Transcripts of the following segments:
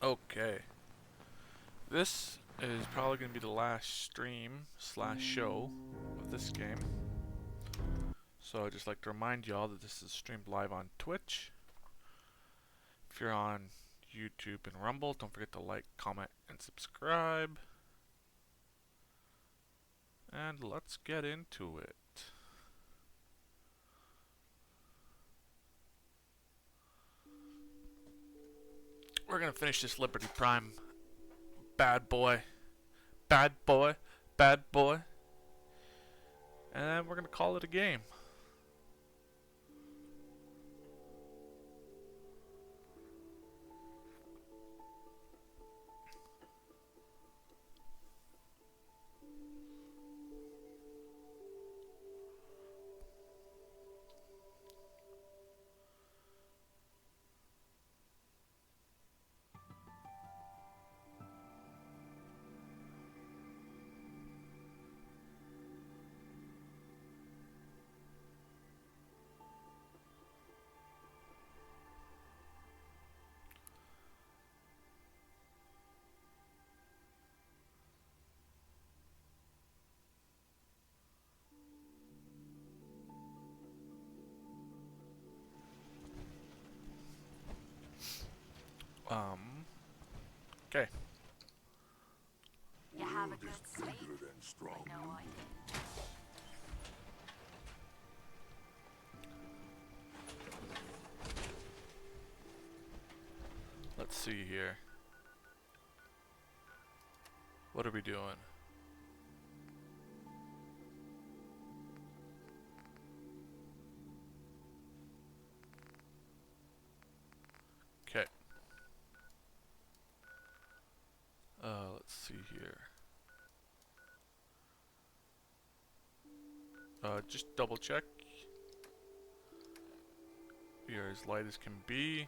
Okay, this is probably going to be the last stream slash show of this game. So I'd just like to remind y'all that this is streamed live on Twitch. If you're on YouTube and Rumble, don't forget to like, comment, and subscribe. And let's get into it. We're going to finish this Liberty Prime bad boy. Bad boy. Bad boy. And then we're going to call it a game. Okay. You have a good sleep? I know I did. Let's see here. What are we doing? Okay. Let's see here. Just double check. We are as light as can be.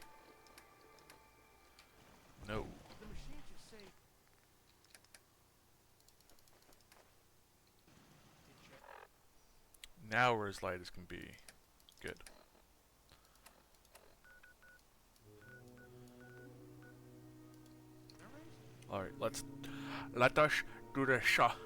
No. Now we're as light as can be. Good. Alright, let us do the shot.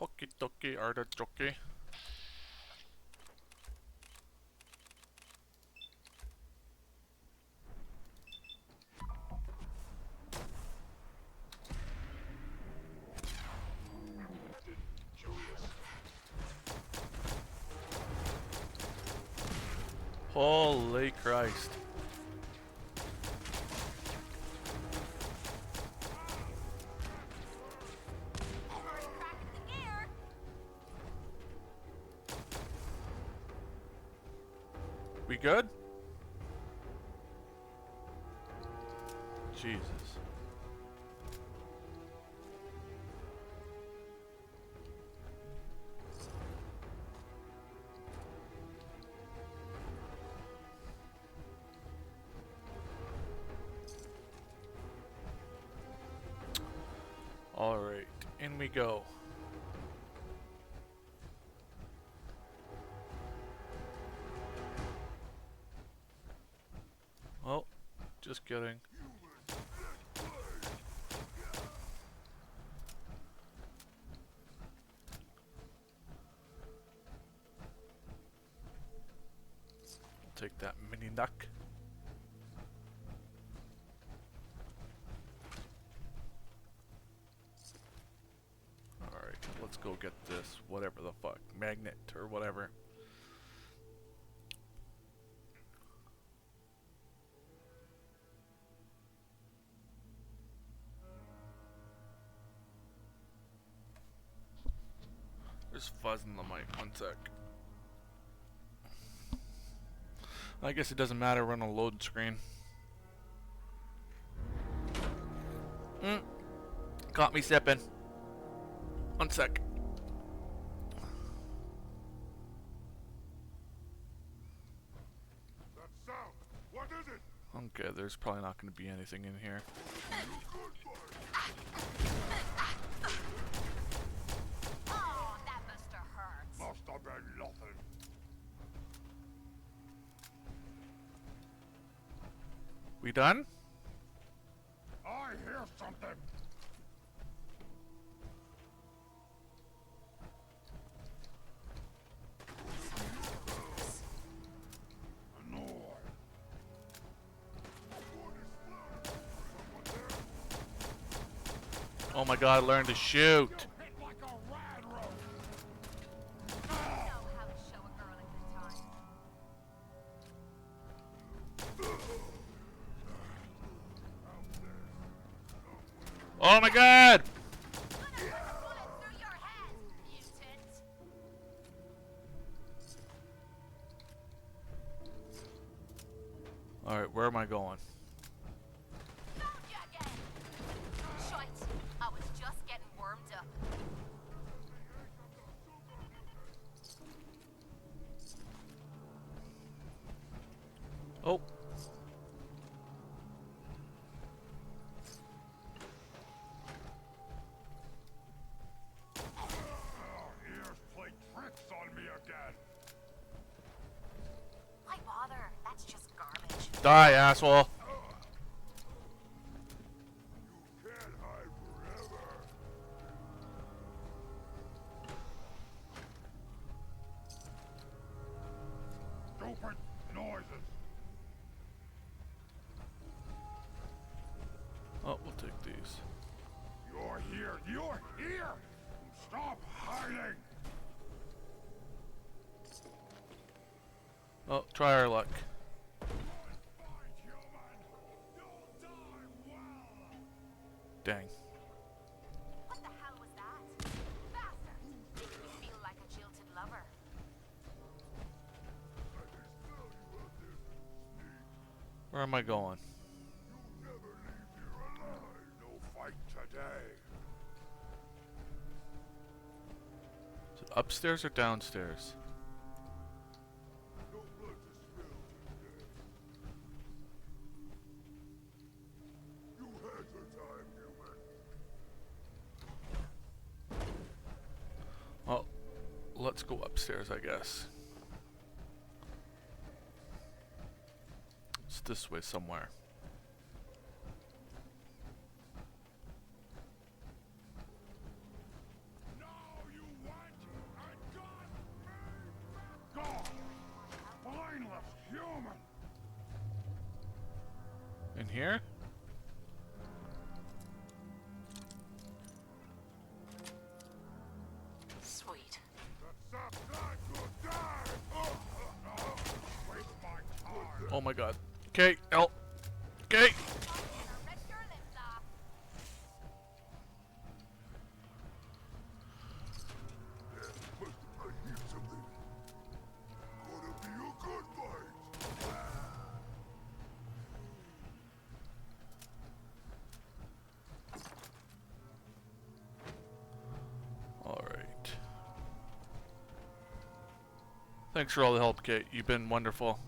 Hoki toki artichoke. Holy Christ. We good? Jesus. Alright, in we go. Oh, just kidding. Take that mini duck. Alright, let's go get this, whatever the fuck, magnet or whatever. There's fuzz in the mic. One sec. I guess it doesn't matter. We're on a load screen. Caught me sipping. One sec. That sound. What is it? Okay, there's probably not going to be anything in here. Oh, that must have hurt. Must have been nothing. We done? I hear something. Annoyed. Oh my god, I learned to shoot. Hit like a rad road. I know how to show a girl a good time. Oh my god! Bullet through your head, mutant. Alright, where am I going? Found you again. Shite, I was just getting warmed up. Oh. Ears play tricks on me again. Why bother? That's just garbage. Die, asshole. You can't hide forever. Stupid noises. Oh, we'll take these. You're here. You're here. Stop hiding. Oh, try our luck. Fight, human. You'll die well. Dang. What the hell was that? Bastard! Makes me feel like a jilted lover. Where am I going? You'll never leave here alive. No fight today. Is it upstairs or downstairs? No blood to spill today. You had your time, human. Oh, let's go upstairs, I guess. It's this way somewhere. Now you went and got me back. God, mindless human. In here? Sweet. That's not good. Die. Waste my time. Oh my god. Okay, L. Okay. Rip your lips off. I hear something. Gonna be a good fight. Alright. Thanks for all the help, Kate. You've been wonderful.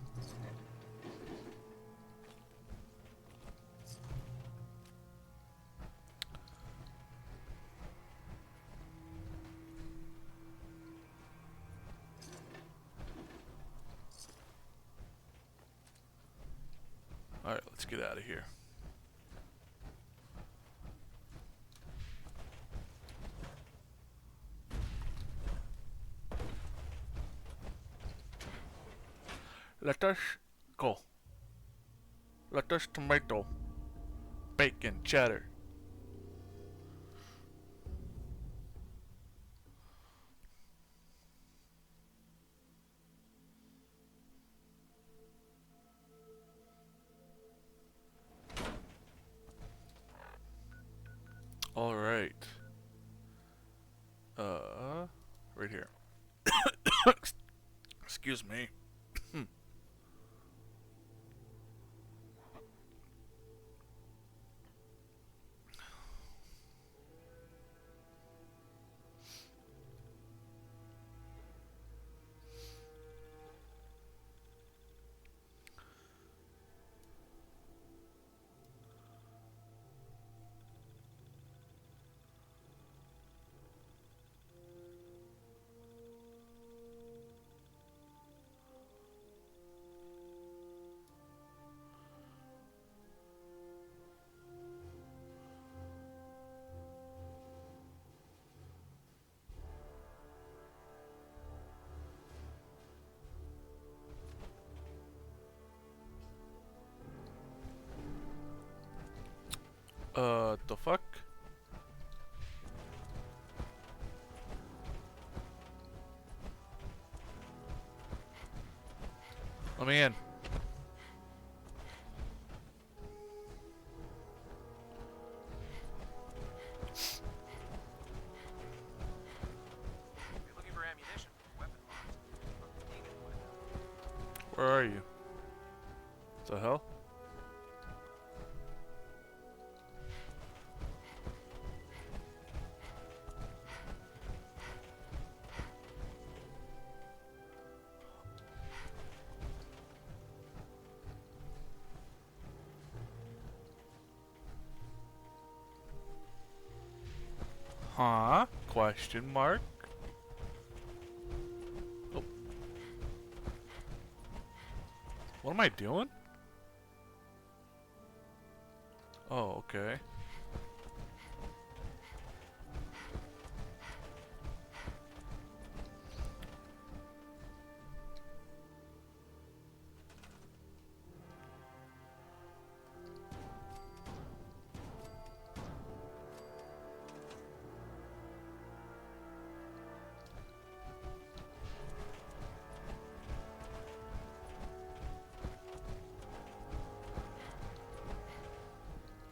Alright, let's get out of here. Lettuce, go. Lettuce, tomato, bacon, cheddar. All right. Right here. The fuck? Let me in. You're looking for ammunition, weapon mods. You can find them. Where are you? The hell? Huh? Question mark? Oh. What am I doing? Oh, okay.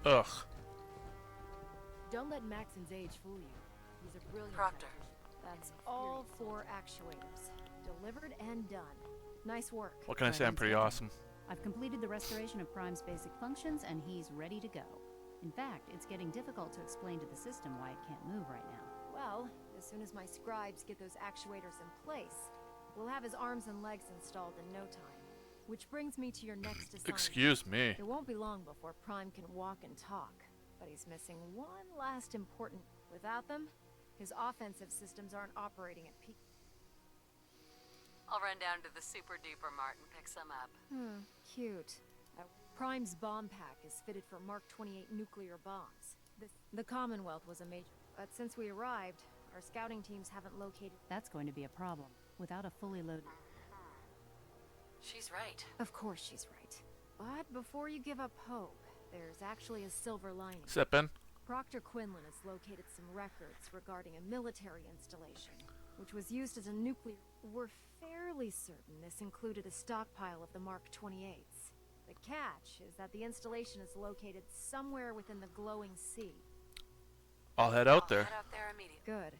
Ugh. Don't let Maxon's age fool you. He's a brilliant Proctor. technician. That's all 4 actuators. Delivered and done. Nice work. What can I say? I'm pretty awesome. I've completed the restoration of Prime's basic functions, and he's ready to go. In fact, it's getting difficult to explain to the system why it can't move right now. Well, as soon as my scribes get those actuators in place, we'll have his arms and legs installed in no time. Which brings me to your next assignment. Excuse me. It won't be long before Prime can walk and talk, but he's missing one last important... Without them, his offensive systems aren't operating at peak. I'll run down to the super duper mart and pick some up. Cute. Prime's bomb pack is fitted for Mark 28 nuclear bombs. The Commonwealth was a major... But since we arrived, our scouting teams haven't located... That's going to be a problem. Without a fully loaded... She's right. Of course she's right. But before you give up hope, there's actually a silver lining. Sippin'. Proctor Quinlan has located some records regarding a military installation, which was used as a nuclear... We're fairly certain this included a stockpile of the Mark 28s. The catch is that the installation is located somewhere within the glowing sea. I'll head out there. Head out there immediately. Good.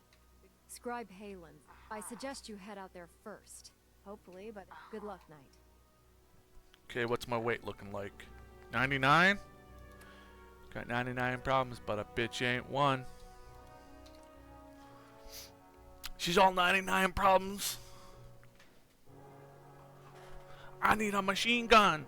Scribe Halen, I suggest you head out there first. Hopefully, but good luck, Knight. Okay, what's my weight looking like? 99? Got 99 problems, but a bitch ain't one. She's all 99 problems. I need a machine gun.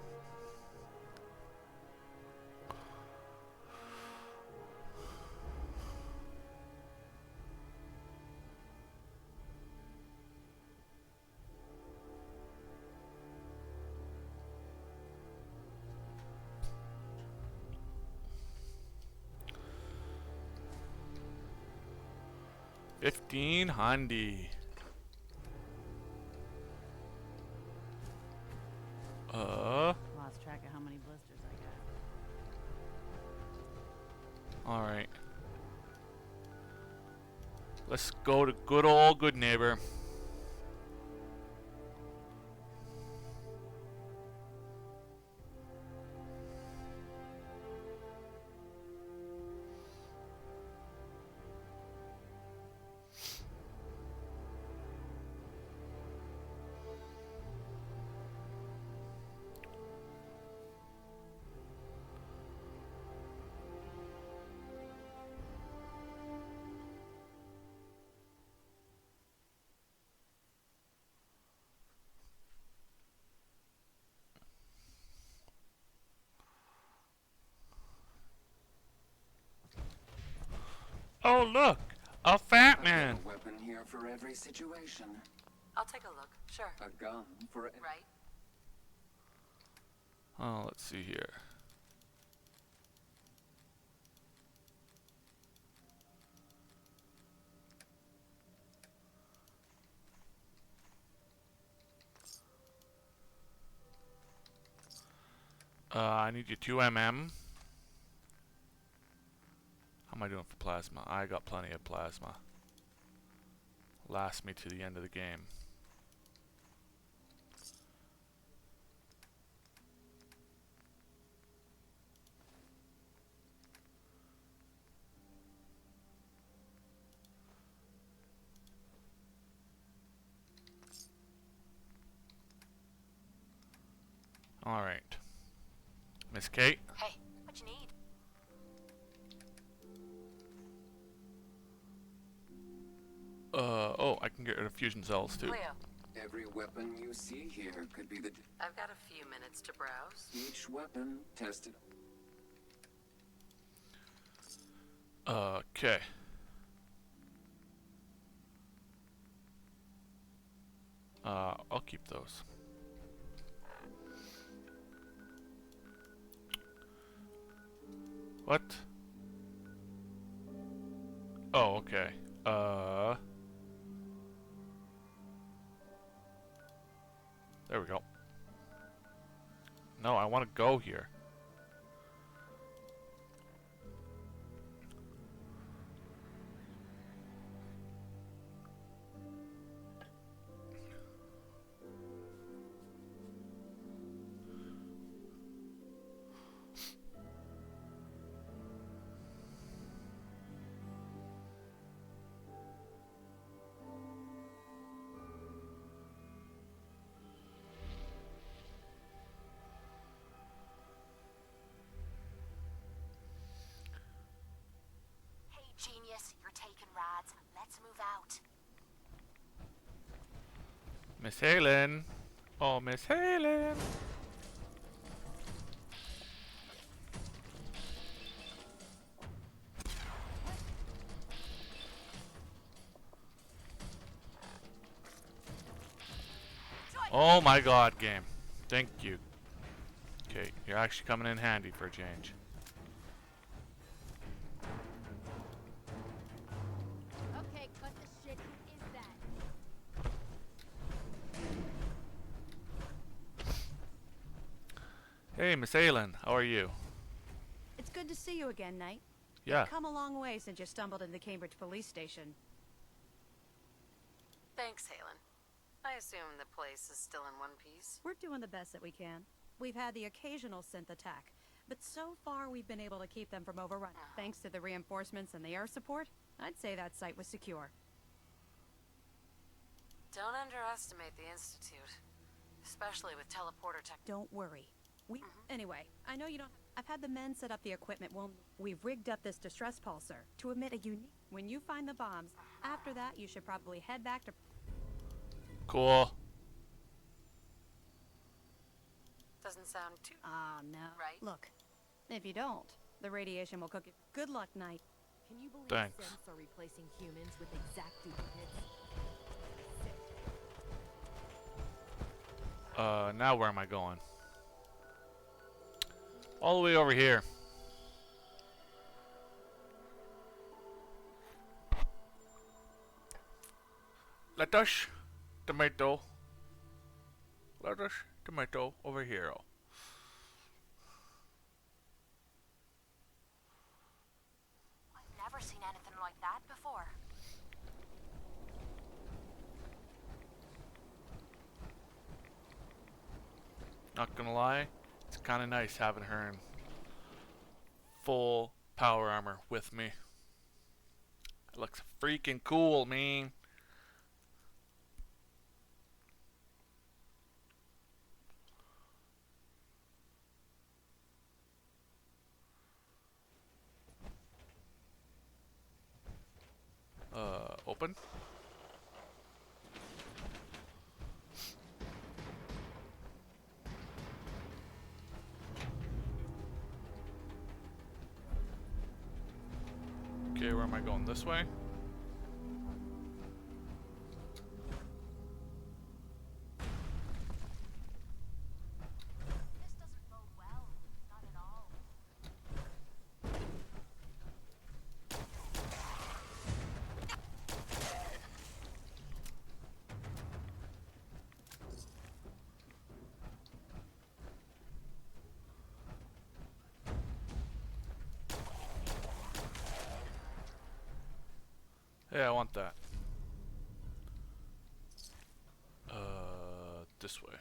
$1,500. Lost track of how many blisters I got. Alright. Let's go to good old good neighbor. Oh look, a fat man. A weapon here for every situation. I'll take a look. Sure. A gun for Right. Oh, let's see here. I need you 2 mm. How am I doing for plasma? I got plenty of plasma. Lasts me to the end of the game. Alright. Miss Kate? Hey, what you need? Oh, I can get rid of fusion cells too. Leo, Every weapon you see here could be the I've got a few minutes to browse. each weapon tested. Okay. I'll keep those. What? Oh, okay. There we go. No, I want to go here. Hey, genius, you're taking rides. Let's move out. Miss Halen. Oh, Miss Halen. Oh my god, game. Thank you. Okay, you're actually coming in handy for a change. Okay, cut the shit. Who is that? Hey, Miss Halen, how are you? It's good to see you again, Knight. Yeah. You've come a long way since you stumbled into the Cambridge police station. Thanks, Halen. I assume the place is still in one piece. We're doing the best that we can. We've had the occasional synth attack, but so far we've been able to keep them from overrunning. Thanks to the reinforcements and the air support, I'd say that site was secure. Don't underestimate the Institute, especially with teleporter tech. Don't worry. Anyway, I know you don't. I've had the men set up the equipment. We've rigged up this distress pulsar to emit a unique. When you find the bombs, after that you should probably head back to. Cool. Doesn't sound too... Ah, no. Right. Look, if you don't, the radiation will cook you. Good luck, Knight. Can you believe Thanks. synths are replacing humans with exact duplicates? Now where am I going? All the way over here. Lettuce, tomato. Lettuce, tomato, over here. I've never seen anything like that before. Not gonna lie, it's kind of nice having her in full power armor with me. It looks freaking cool, man. Open. Okay, where am I going? This way? This doesn't bode well. Not at all. Yeah, I want that. This way.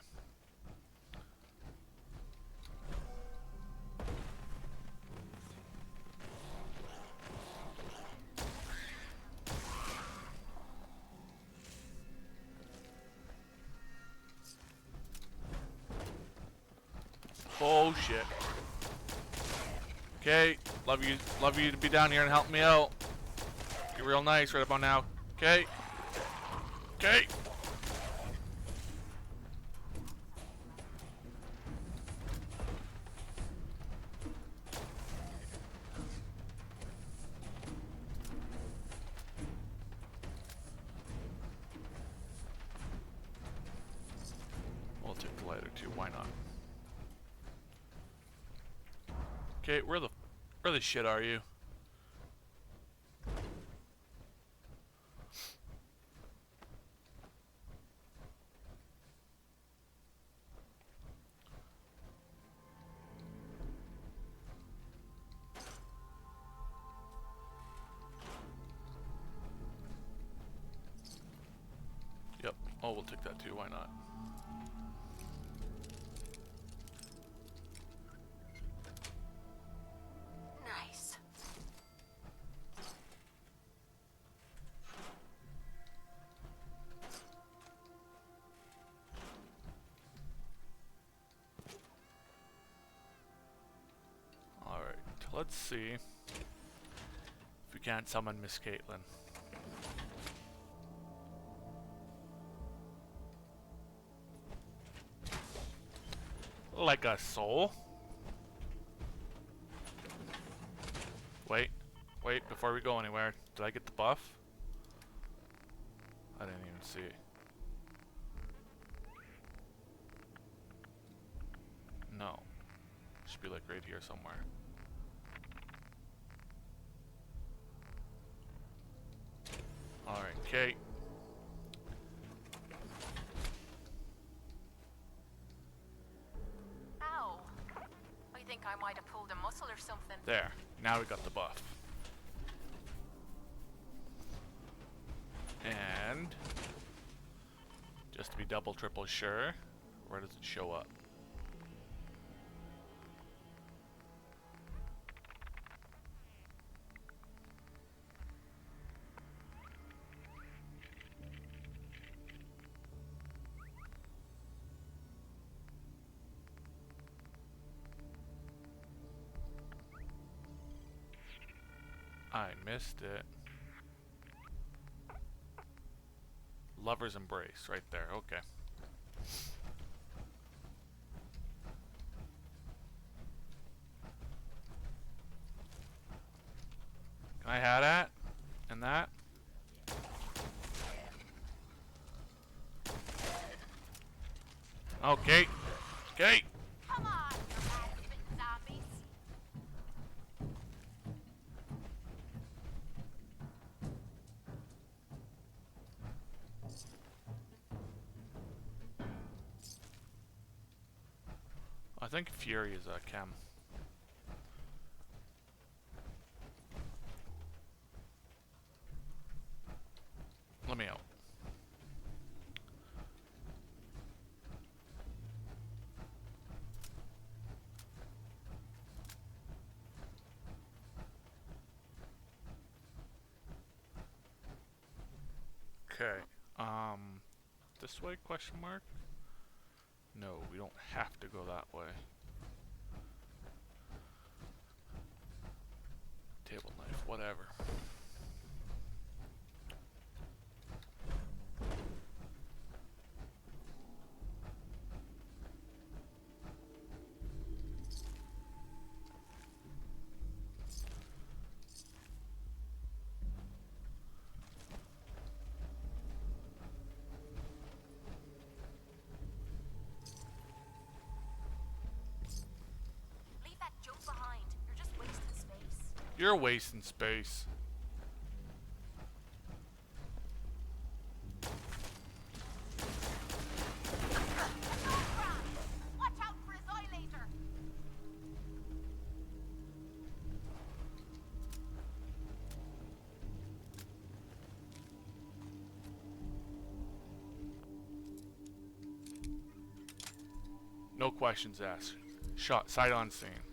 Oh shit. Okay, love you to be down here and help me out. You're real nice right about now. Okay. Okay. We'll take the lighter too, why not? Okay, where the shit are you? Yep. Oh, we'll take that too, why not? Nice. Alright, let's see if we can't summon Miss Caitlin. Like a soul? Wait, before we go anywhere, did I get the buff? I didn't even see it. No. Should be like right here somewhere. Alright, Kate. Ow. I think I might have pulled a muscle or something. There. Now we got the buff. And just to be double, triple sure, where does it show up? I missed it. Lover's Embrace, right there, okay. Can I have that? And that? Okay. Okay. Come on, you ass-spitting zombies. I think Fury is a chem. Let me out. Okay. This way, question mark? No, we don't have to go that way. Table knife, whatever. Leave that junk behind. You're just wasting space. You're wasting space. Watch out for his eye laser. No questions asked. Shot sight on scene.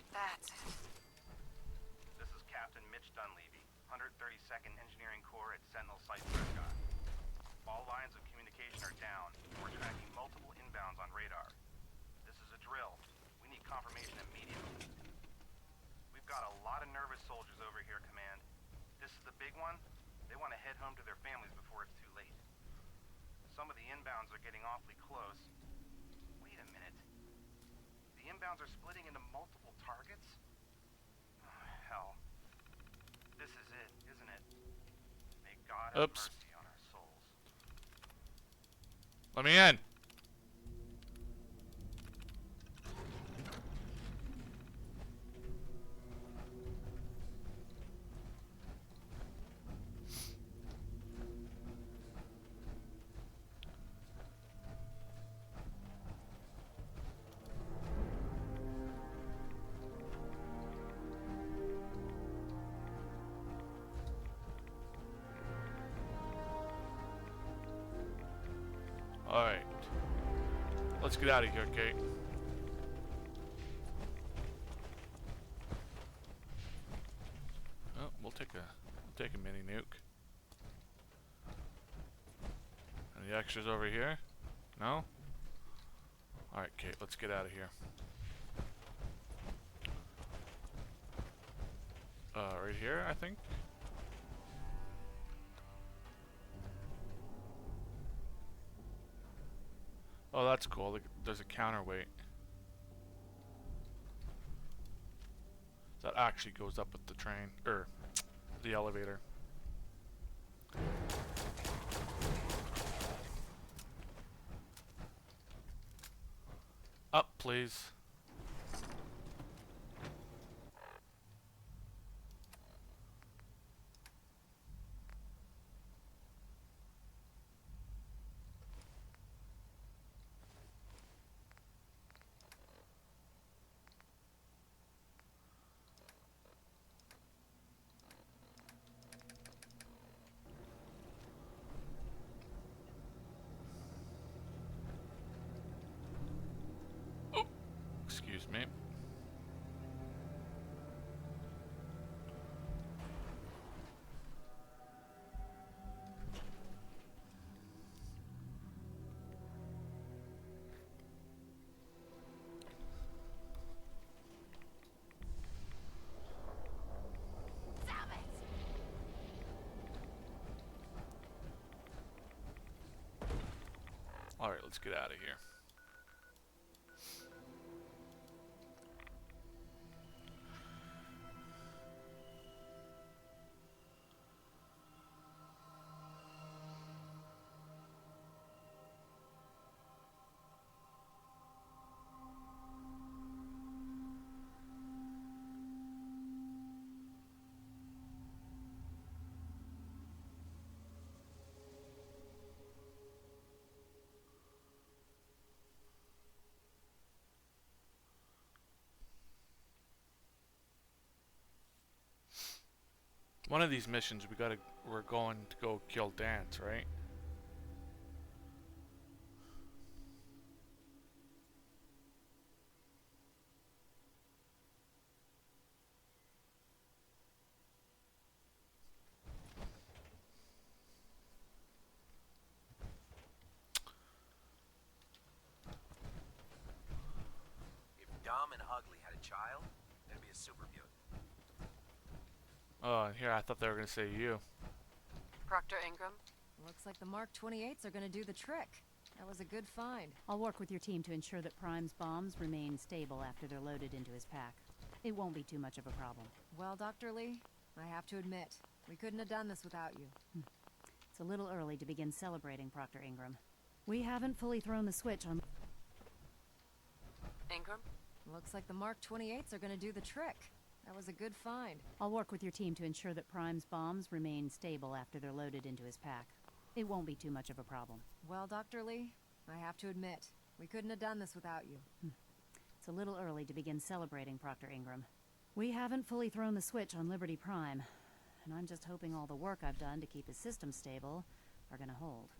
That's it. This is Captain Mitch Dunleavy, 132nd Engineering Corps at Sentinel Site Prescott. All lines of communication are down, and we're tracking multiple inbounds on radar. This is a drill. We need confirmation immediately. We've got a lot of nervous soldiers over here, Command. This is the big one. They want to head home to their families before it's too late. Some of the inbounds are getting awfully close. Wait a minute. The inbounds are splitting into multiple targets? Oh, hell. This is it, isn't it? May God have Oops. mercy on our souls. Let me in. Alright. Let's get out of here, Kate. Oh, we'll take a mini nuke. Any extras over here? No? Alright, Kate, let's get out of here. Right here, I think? Oh, that's cool. There's a counterweight. That actually goes up with the train, or the elevator. Up, please. Excuse me. Damn it! Alright, let's get out of here. One of these missions we're going to go kill Dance, right? If Dom and Ugly had a child, it'd be a super mutant. Oh, and here I thought they were gonna say you. Proctor Ingram? Looks like the Mark 28s are gonna do the trick. That was a good find. I'll work with your team to ensure that Prime's bombs remain stable after they're loaded into his pack. It won't be too much of a problem. Well, Dr. Lee, I have to admit, we couldn't have done this without you. It's a little early to begin celebrating, Proctor Ingram. We haven't fully thrown the switch on... Ingram? Looks like the Mark 28s are gonna do the trick. That was a good find. I'll work with your team to ensure that Prime's bombs remain stable after they're loaded into his pack. It won't be too much of a problem. Well, Dr. Lee, I have to admit, we couldn't have done this without you. It's a little early to begin celebrating, Proctor Ingram. We haven't fully thrown the switch on Liberty Prime, and I'm just hoping all the work I've done to keep his system stable are gonna hold.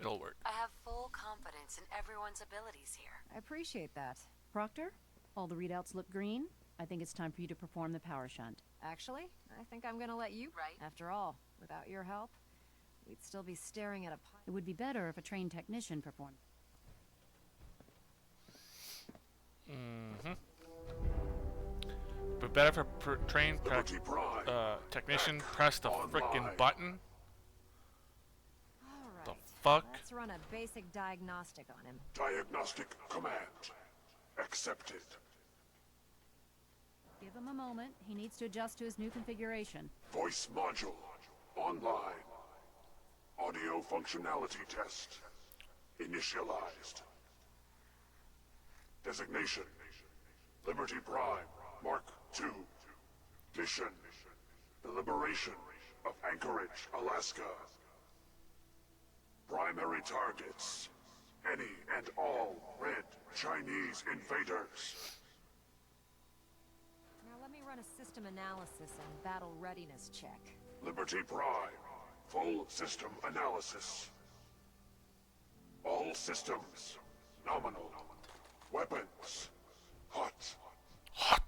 it'll work. I have full confidence in everyone's abilities here. I appreciate that. Proctor, all the readouts look green. I think it's time for you to perform the power shunt. Actually, I think I'm gonna let you. Right. After all, without your help, we'd still be staring at a pipe. It would be better if a trained technician performed. Mm-hmm. But better for trained Liberty Prime. technician press the frickin' Online. button. All right. The fuck? Let's run a basic diagnostic on him. Diagnostic command. Accepted. Give him a moment. He needs to adjust to his new configuration. Voice module. Online. Audio functionality test. Initialized. Designation. Liberty Prime. Mark II. Mission. The liberation of Anchorage, Alaska. Primary targets. Any and all red Chinese invaders. Now let me run a system analysis and battle readiness check. Liberty Prime. Full system analysis. All systems. Nominal. Weapons. Hot. Hot.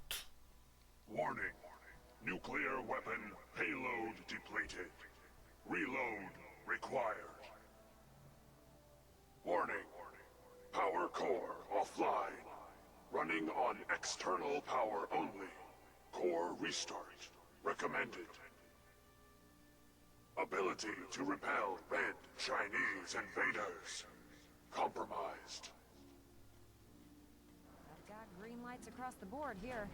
Warning. Nuclear weapon payload depleted. Reload required. Warning. Power core offline. Running on external power only. Core restart recommended. Ability to repel red Chinese invaders. Compromised. I've got green lights across the board here.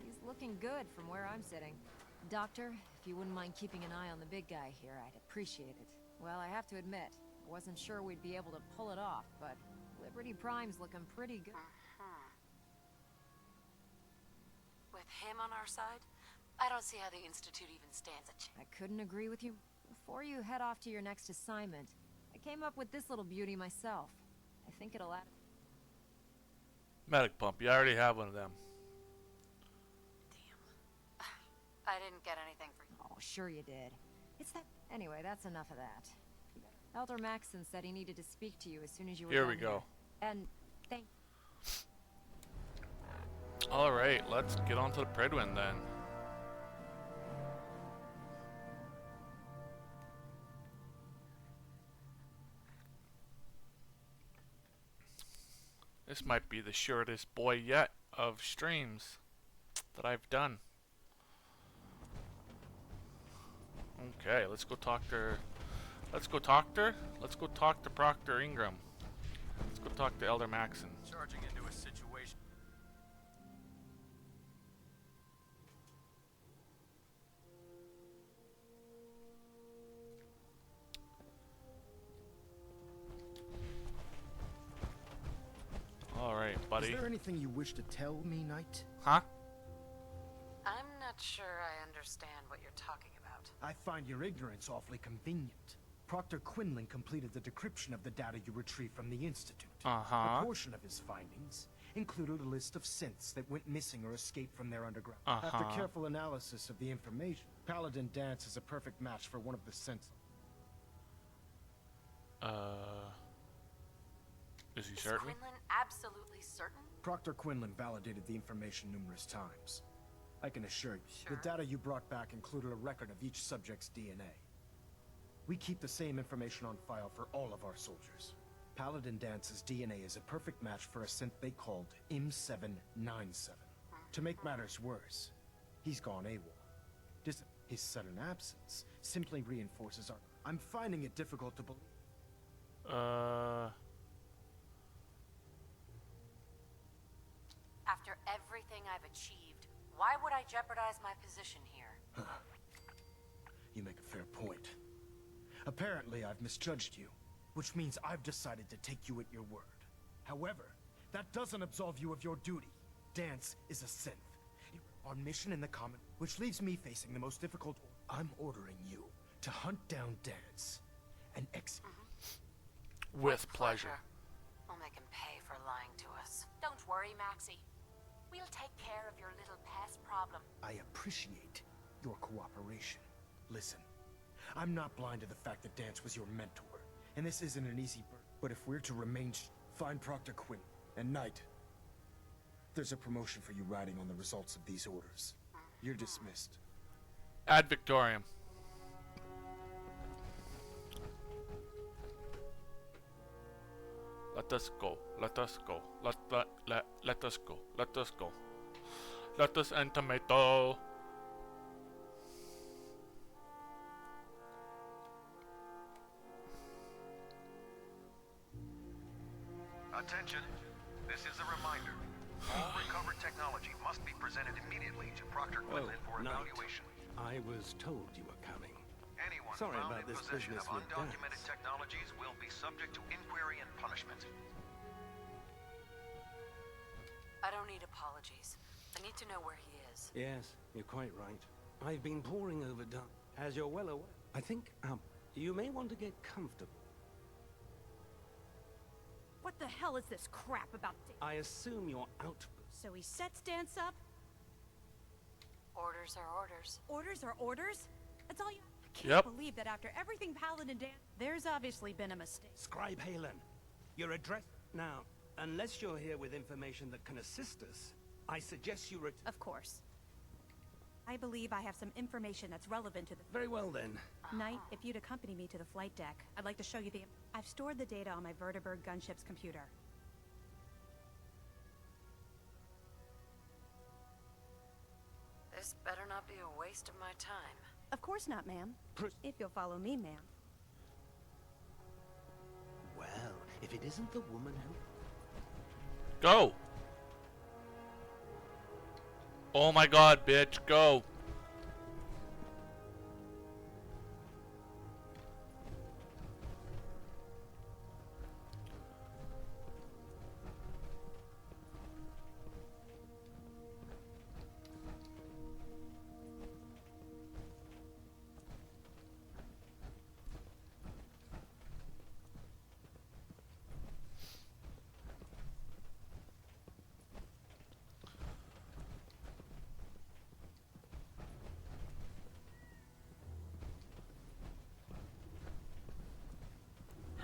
He's looking good from where I'm sitting. Doctor, if you wouldn't mind keeping an eye on the big guy here, I'd appreciate it. Well, I have to admit, I wasn't sure we'd be able to pull it off, but Liberty Prime's looking pretty good. With him on our side, I don't see how the Institute even stands a chance. I couldn't agree with you. Before you head off to your next assignment, I came up with this little beauty myself. I think it'll add... Medic pump. You already have one of them. Damn. I didn't get anything for you. Oh, sure you did. It's that... Anyway, that's enough of that. Elder Maxson said he needed to speak to you as soon as you were Here done we go. And thank... Alright, let's get on to the Predwin then. This might be the shortest boy yet of streams that I've done. Okay, let's go talk to Proctor Ingram. Let's go talk to Elder Maxson. Charging into a situation. Alright, buddy. Is there anything you wish to tell me, Knight? Huh? I'm not sure I understand what you're talking about. I find your ignorance awfully convenient. Proctor Quinlan completed the decryption of the data you retrieved from the Institute. Uh-huh. A portion of his findings included a list of synths that went missing or escaped from their underground. Uh-huh. After careful analysis of the information, Paladin Dance is a perfect match for one of the synths. Is he Is certain? Quinlan absolutely certain? Proctor Quinlan validated the information numerous times. I can assure you, Sure. the data you brought back included a record of each subject's DNA. We keep the same information on file for all of our soldiers. Paladin Dance's DNA is a perfect match for a synth they called M797. To make matters worse, he's gone AWOL. His sudden absence simply reinforces our... I'm finding it difficult to believe. After everything I've achieved, why would I jeopardize my position here? You make a fair point. Apparently, I've misjudged you, which means I've decided to take you at your word. However, that doesn't absolve you of your duty. Dance is a synth. On mission in the common, which leaves me facing the most difficult... I'm ordering you to hunt down Dance and execute. With pleasure. We'll make him pay for lying to us. Don't worry, Maxie. We'll take care of your little pest problem. I appreciate your cooperation. Listen, I'm not blind to the fact that Dance was your mentor. And this isn't an easy burden. But if we're to remain, find Proctor Quinn and Knight. There's a promotion for you riding on the results of these orders. You're dismissed. Ad Victoriam. Let us go. Let us go. Let us go. Let us go. Let us enter tomato. Attention. This is a reminder. All recovered technology must be presented immediately to Proctor Quinlan for evaluation. I was told you were coming. Anyone Sorry found about in this possession business of with undocumented Dance. technologies will be subject to inquiry and punishment. I don't need apologies. I need to know where he is. Yes, you're quite right. I've been poring over as you're well aware. I think you may want to get comfortable. What the hell is this crap about I assume you're out. So he sets Dance up? Orders are orders. Orders are orders? That's all you... I can't Yep. believe that after everything Paladin did... There's obviously been a mistake. Scribe Halen, your address... Now, unless you're here with information that can assist us, I suggest you Of course. I believe I have some information that's relevant to the... Very well then. Knight, if you'd accompany me to the flight deck, I'd like to show you the... I've stored the data on my Vertibird gunship's computer. This better not be a waste of my time. Of course not, ma'am. If you'll follow me, ma'am. Well, if it isn't the woman who... Go! Oh my god, bitch, go!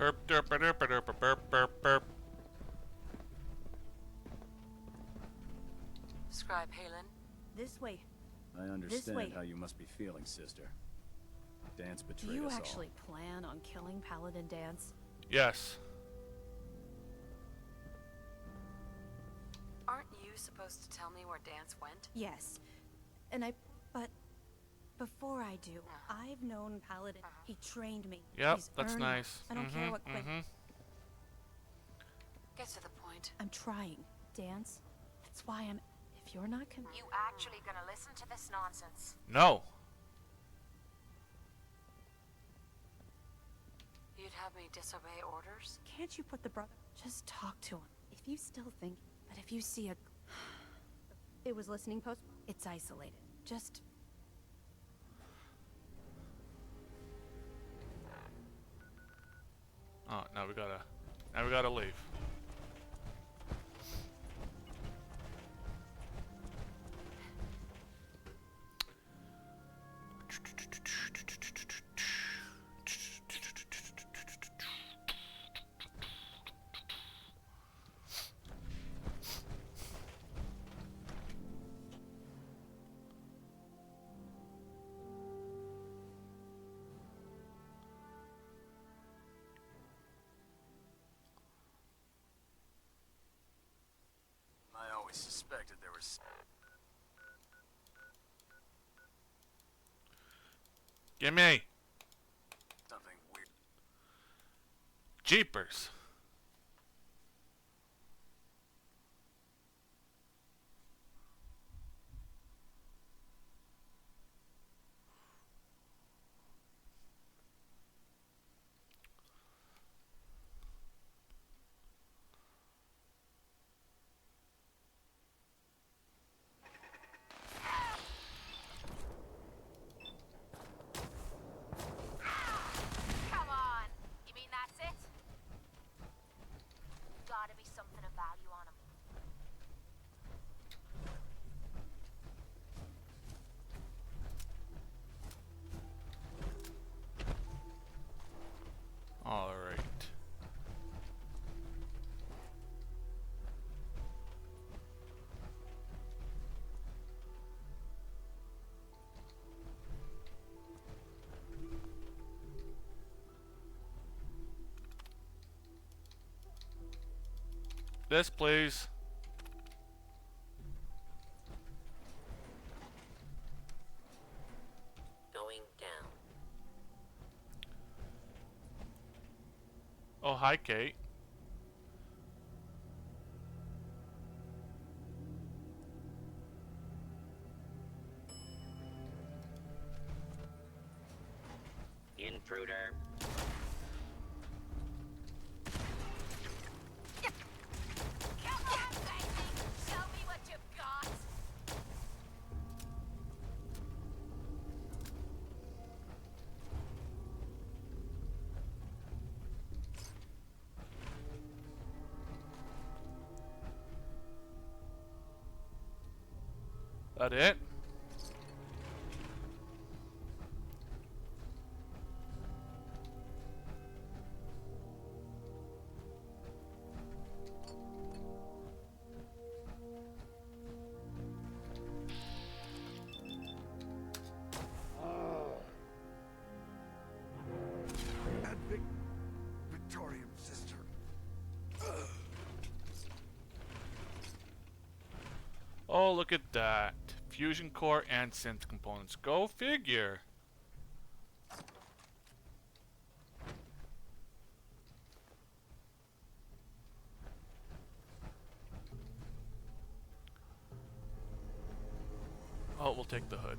Herp derp derp derp derp derp derp. Scribe Halen. This way. I way. understand how you must be feeling, sister. Dance Do betrayed you us actually plan on killing Paladin Dance? Yes. Aren't you supposed to tell me where Dance went? Yes. And but before I do, I've known Paladin. He trained me. Yep, He's that's earned it. nice. I don't care what Quinn. Get to the point. I'm trying. Dance. That's why I'm... If you're not You actually gonna listen to this nonsense? No. You'd have me disobey orders? Can't you put the brother... Just talk to him. If you still think... But if you see a... It was listening post... It's isolated. Just... Oh, now we gotta leave. I always suspected there was... Gimme! something weird. Jeepers! Come on. You mean that's it? This, please. Going down. Oh, hi, Kate. Intruder. Come on, baby! Show me what you've got! That it? Victorium, sister. Oh, look at that. Fusion core and synth components. Go figure. Oh, we'll take the hood.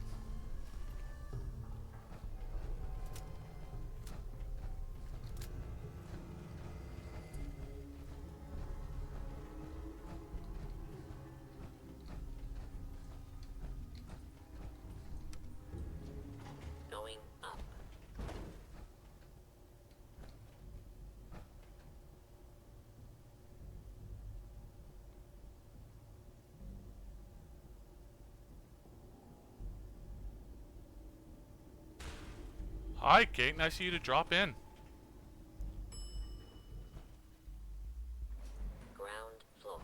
Going up. Hi, Kate. Nice of you to drop in. Ground floor.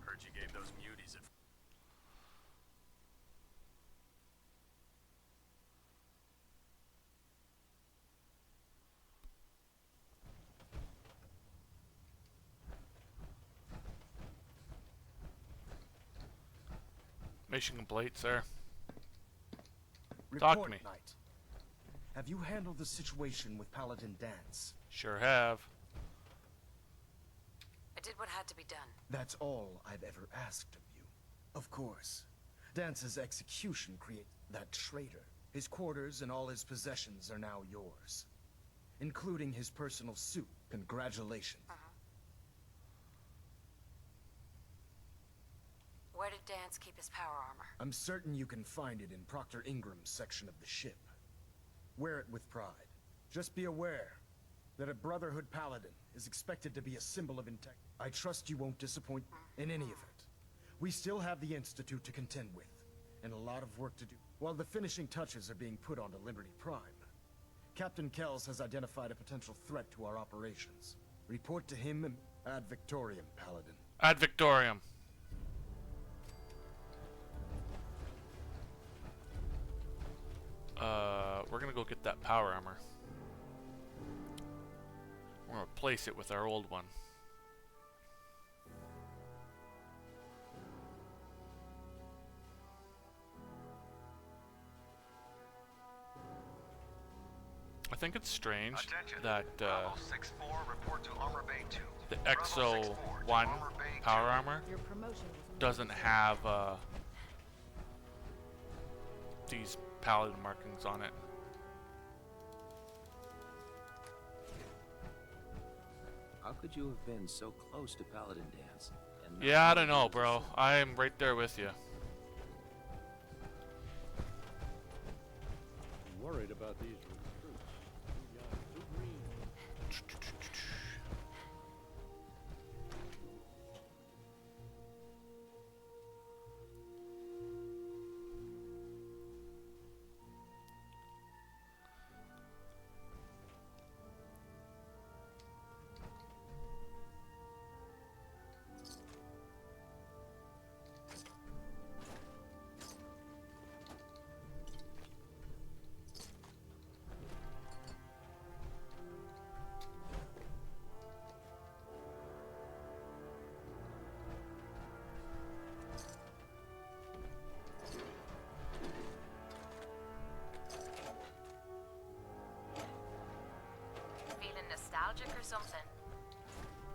Heard you gave those muties a... Mission complete, sir. Report, Talk to me. Knight. Have you handled the situation with Paladin Dance? Sure have. I did what had to be done. That's all I've ever asked of you. Of course. Dance's execution created that traitor. His quarters and all his possessions are now yours. Including his personal suit. Congratulations. Where did Dance keep his power armor? I'm certain you can find it in Proctor Ingram's section of the ship. Wear it with pride. Just be aware that a Brotherhood Paladin is expected to be a symbol of integrity. I trust you won't disappoint in any event. We still have the Institute to contend with, and a lot of work to do. While the finishing touches are being put onto Liberty Prime, Captain Kells has identified a potential threat to our operations. Report to him and ad Victoriam, Paladin. Ad Victoriam. We're gonna go get that power armor. We're gonna replace it with our old one. I think it's strange that Bravo 6-4, report to Armor Bay 2. the Bravo EXO 6-4 to 1 Armor Bay 2. power armor doesn't have these paladin markings on it. How could you have been so close to Paladin Dance and Yeah, I don't know, bro. I am right there with you. I'm worried about these recruits. Too young, too green. Feeling nostalgic or something?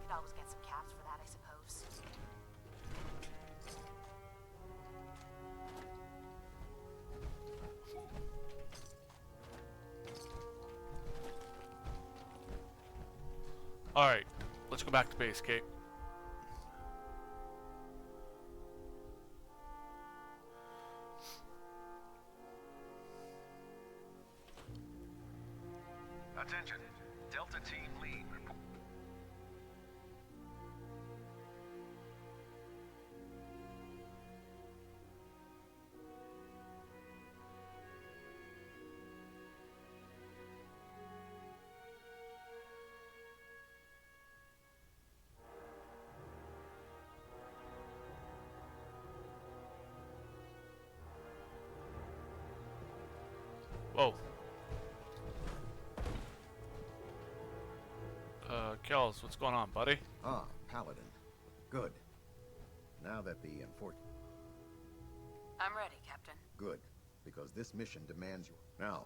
Could always get some caps for that, I suppose. Alright, let's go back to base, Kate. Attention. Delta Team Lead report. Whoa. Kells, what's going on, buddy? Ah, Paladin. Good. Now that the I'm ready, Captain. Good, because this mission demands your... Now,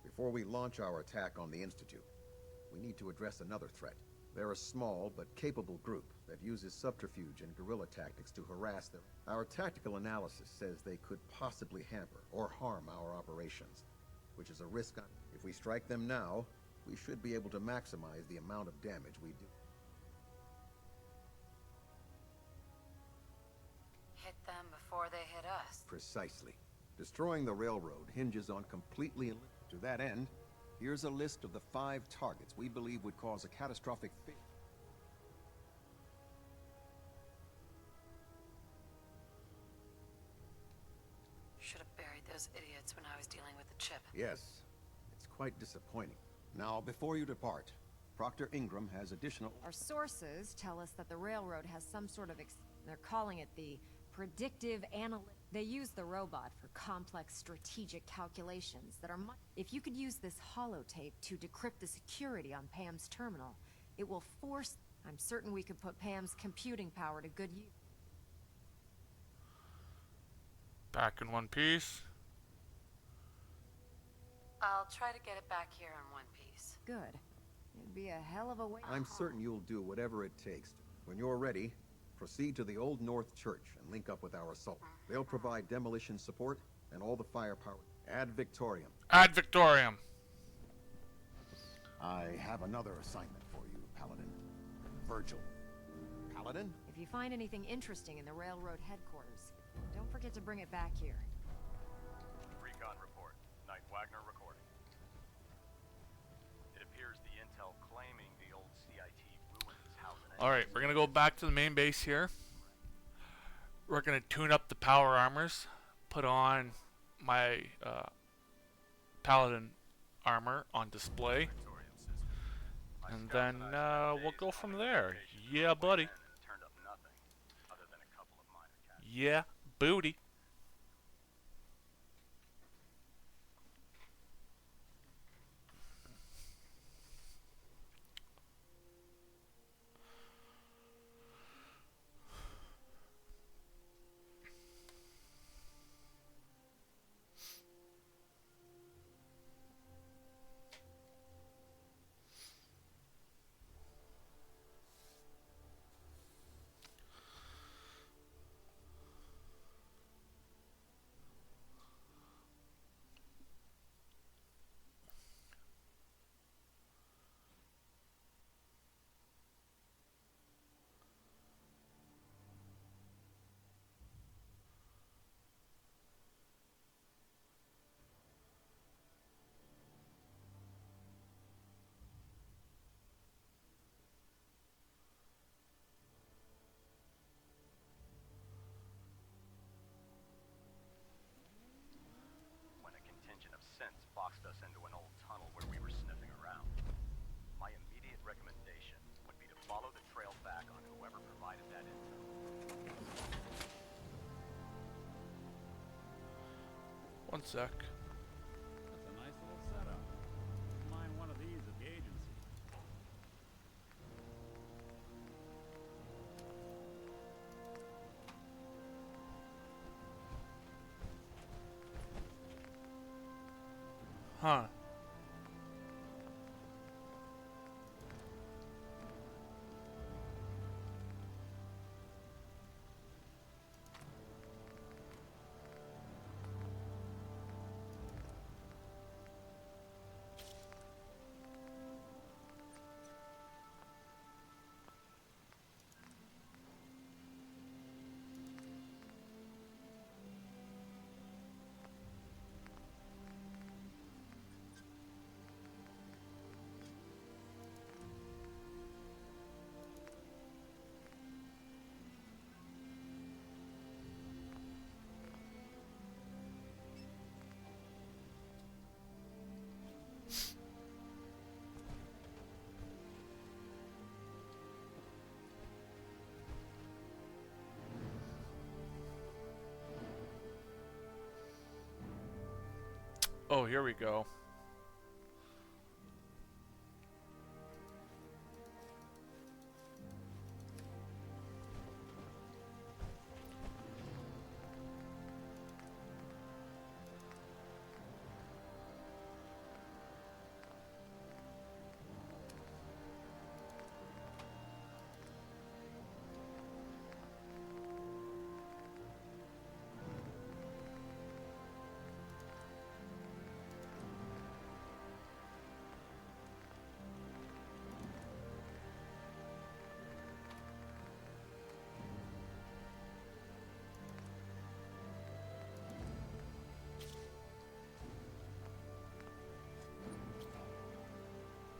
before we launch our attack on the Institute, we need to address another threat. They're a small but capable group that uses subterfuge and guerrilla tactics to harass them. Our tactical analysis says they could possibly hamper or harm our operations, which is a risk. If we strike them now, we should be able to maximize the amount of damage we do. Hit them before they hit us. Precisely. Destroying the railroad hinges on completely... To that end, here's a list of the 5 targets we believe would cause a catastrophic failure. Should have buried those idiots when I was dealing with the chip. Yes, it's quite disappointing. Now, before you depart, Proctor Ingram has additional... Our sources tell us that the railroad has some sort of they're calling it the predictive analytic. They use the robot for complex strategic calculations that are If you could use this holotape to decrypt the security on Pam's terminal, it will force... I'm certain we could put Pam's computing power to good use. Back in one piece. I'll try to get it back here in one piece. Good. It'd be a hell of a way... I'm certain you'll do whatever it takes. When you're ready, proceed to the Old North Church and link up with our assault. They'll provide demolition support and all the firepower. Ad Victoriam. Ad Victoriam. I have another assignment for you, Paladin. Virgil. Paladin? If you find anything interesting in the railroad headquarters, don't forget to bring it back here. Recon report. Knight Wagner recording. It appears the intel claiming the old CIT ruins house an... Alright, we're gonna go back to the main base here. We're gonna tune up the power armors, put on my Paladin armor on display, and then we'll go from there. Yeah, buddy. Yeah, booty. One sec. That's a nice little setup. Mind one of these at the agency. Huh. Oh, here we go.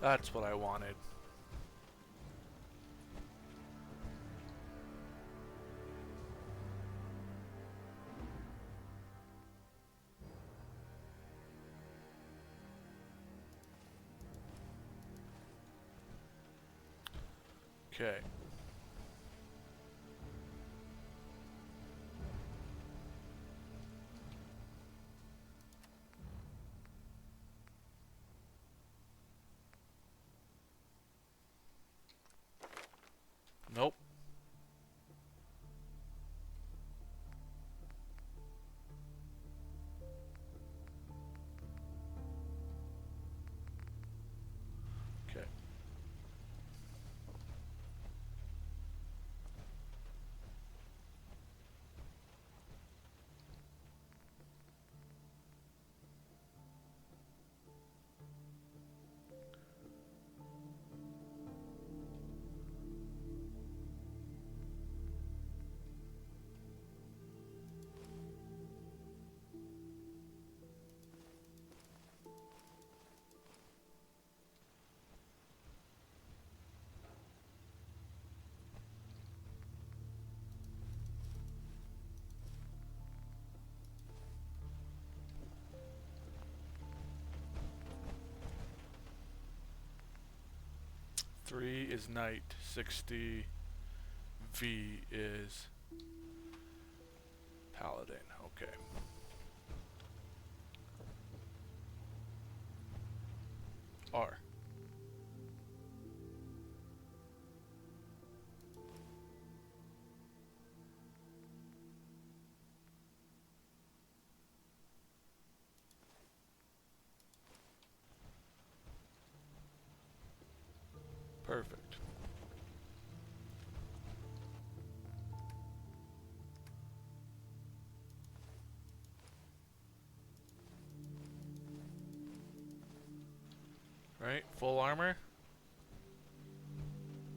That's what I wanted. Okay. Nope. Okay. Three is knight. 60 V is paladin. Okay. R. Perfect. Right, full armor.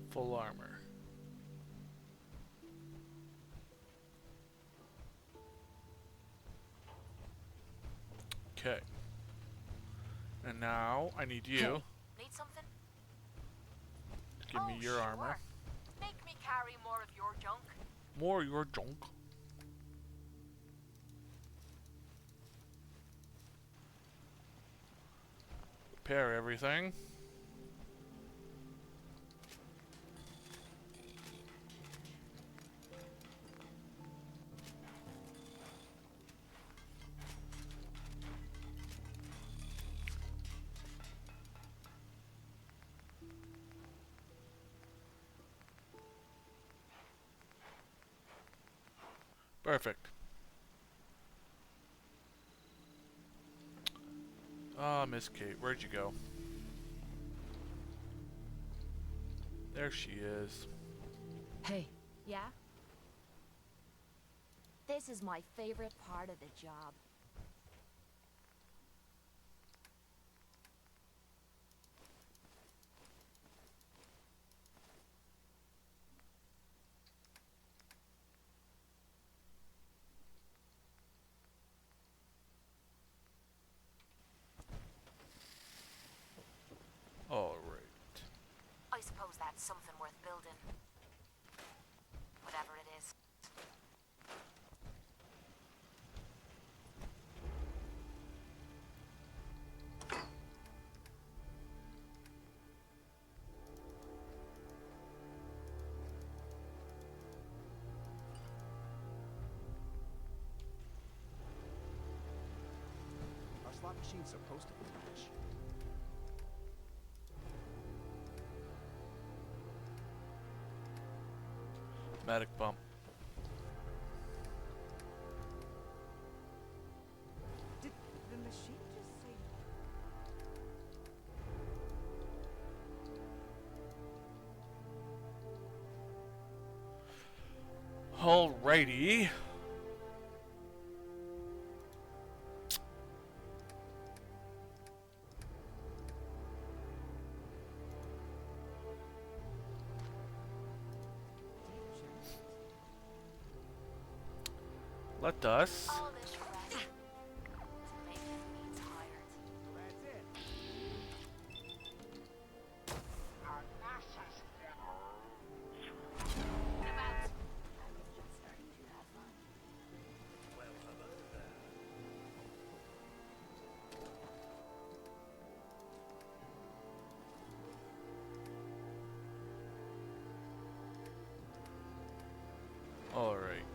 Full armor. Okay. And now I need you Need something? to give me your armor. Make me carry more of your junk. More your junk. Repair everything. Perfect. Ah, Miss Kate, where'd you go? There she is. Hey. Yeah? This is my favorite part of the job. All right. I suppose that's something worth building. Whatever it is. Our slot machine's supposed to flash. Medic bump. Did the machine just say... Alrighty. Let us. All this rest to make me tired. That's it. What about? I was just starting to have fun. Well, hello there. All right.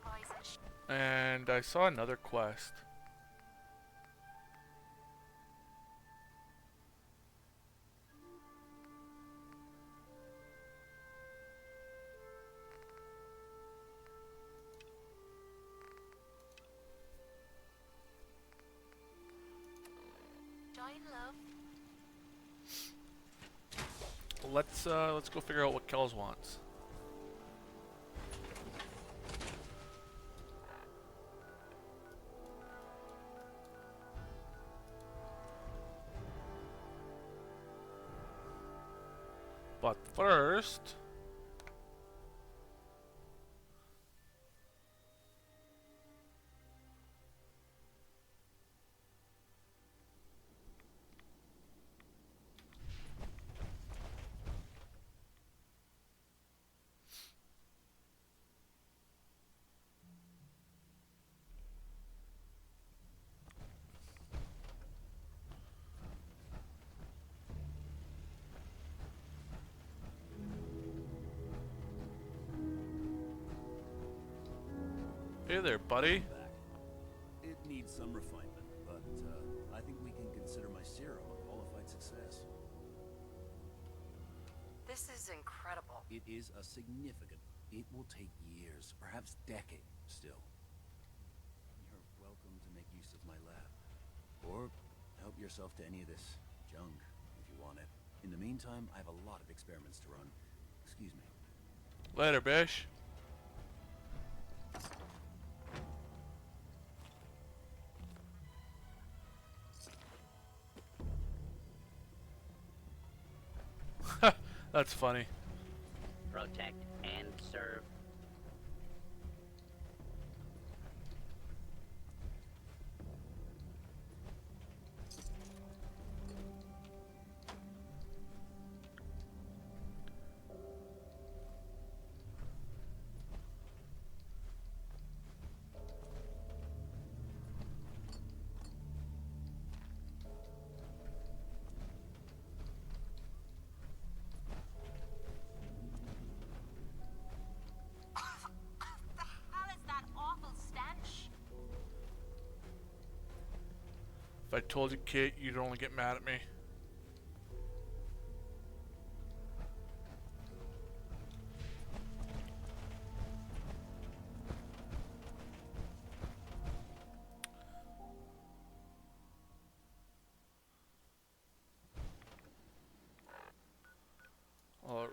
Rise and sh- And I saw another quest. Join love. Let's go figure out what Kells wants. But first, hey there, buddy. It needs some refinement, but I think we can consider my serum a qualified success. This is incredible. It is a significant. It will take years, perhaps decades still. You're welcome to make use of my lab. Or help yourself to any of this junk, if you want it. In the meantime, I have a lot of experiments to run. Excuse me. Later, Bish. That's funny. Protect and serve. I told you, Kate, you'd only get mad at me. All right.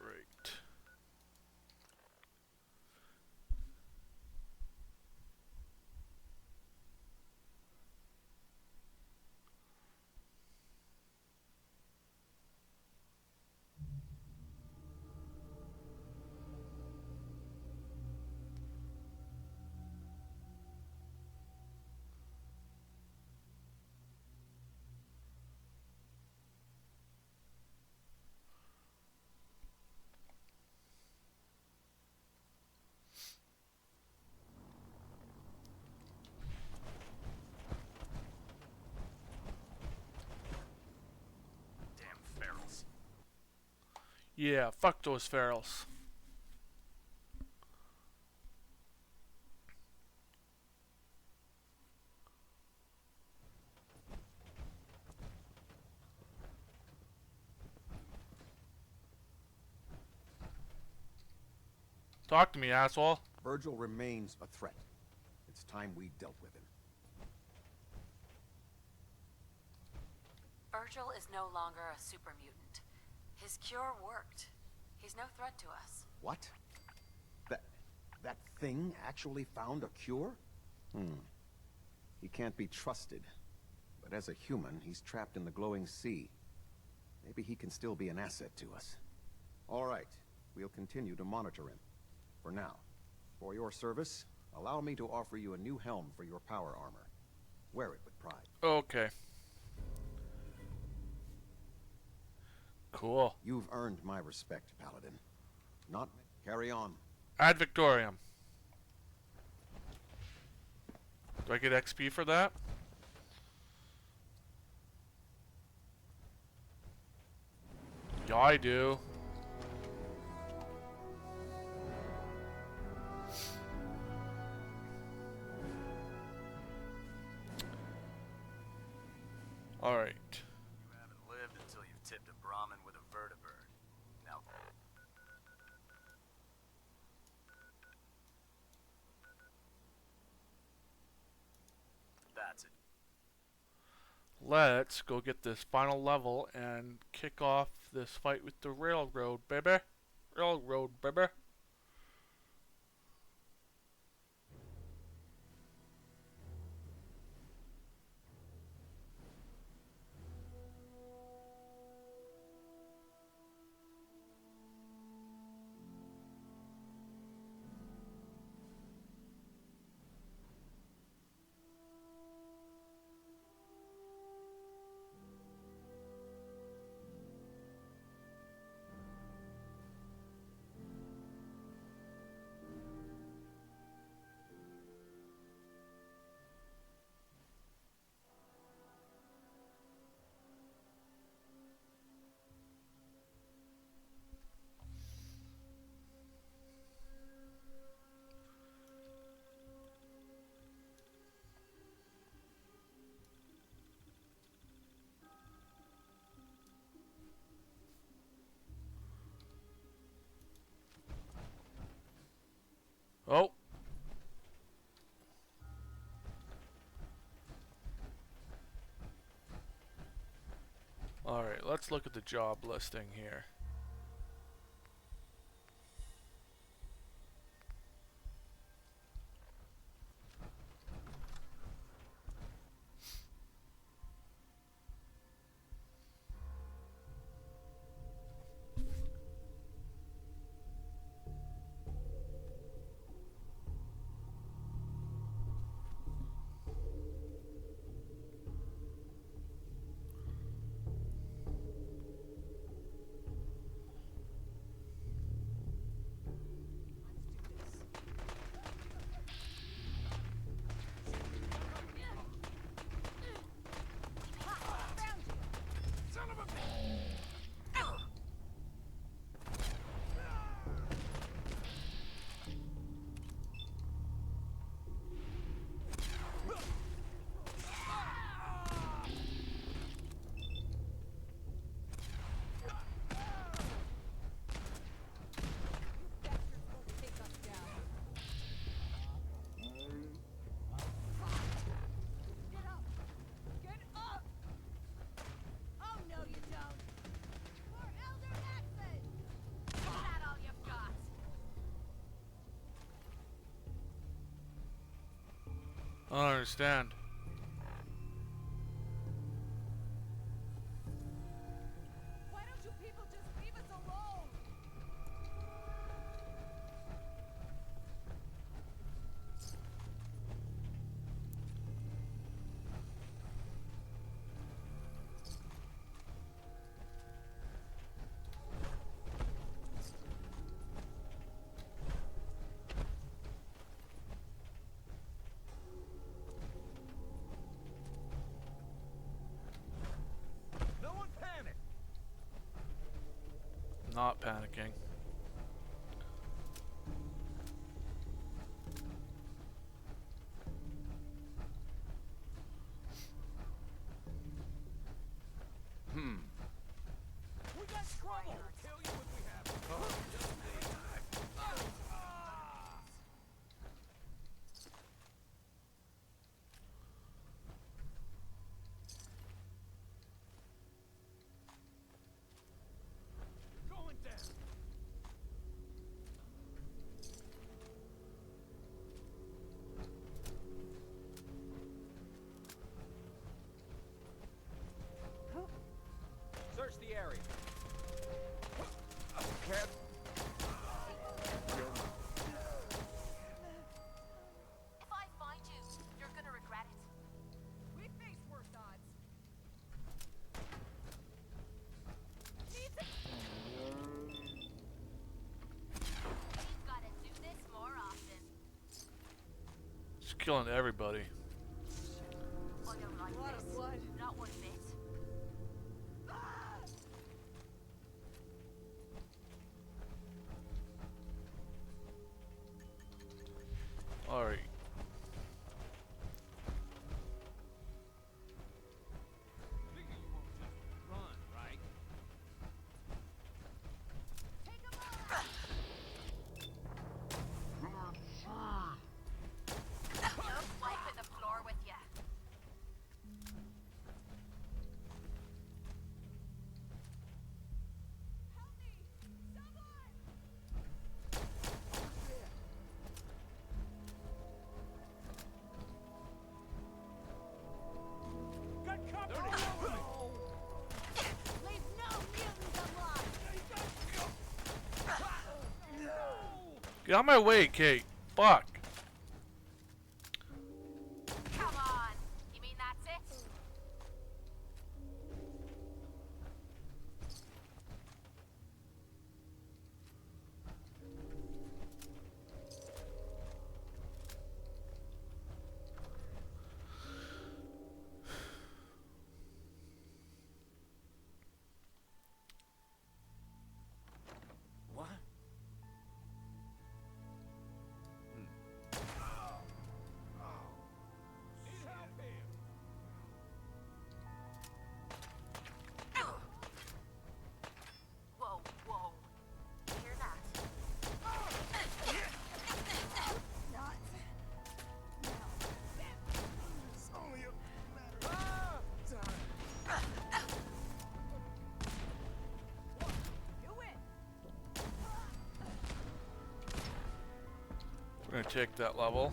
Damn ferals. Yeah, fuck those ferals. Talk to me, asshole. Virgil remains a threat. It's time we dealt with him. Virgil is no longer a super mutant. His cure worked. He's no threat to us. What? That thing actually found a cure? He can't be trusted. But as a human, he's trapped in the glowing sea. Maybe he can still be an asset to us. All right, we'll continue to monitor him. For now. For your service, allow me to offer you a new helm for your power armor. Wear it with pride. Okay. Cool. You've earned my respect, Paladin. Not carry on. Ad Victoriam. Do I get XP for that? Yeah, I do. All right. You haven't lived until you've tipped a Brahmin with a vertibird. Now, that's it. Let's go get this final level and kick off this fight with the railroad, baby. Railroad, baby. Oh. Alright, let's look at the job listing here. I don't understand. Why don't you people just leave us alone? No one panic! Not panicking. We got trouble! Kill you if we have to. Going down! Search the area. Can't. If I find you, you're gonna regret it. We face worse odds. We've gotta do this more often. Just killing everybody. I don't like A lot this. of blood. Not one bit. Alright. Figure you won't just run, right? Don't wipe the floor with ya. Got cover! Leave no mutants alive. Get out of my way, Kate. Fuck. Come on. You mean that's it? What? Need help here! Whoa, whoa. You hear that? It's only a matter of time. You win. We're gonna take that level.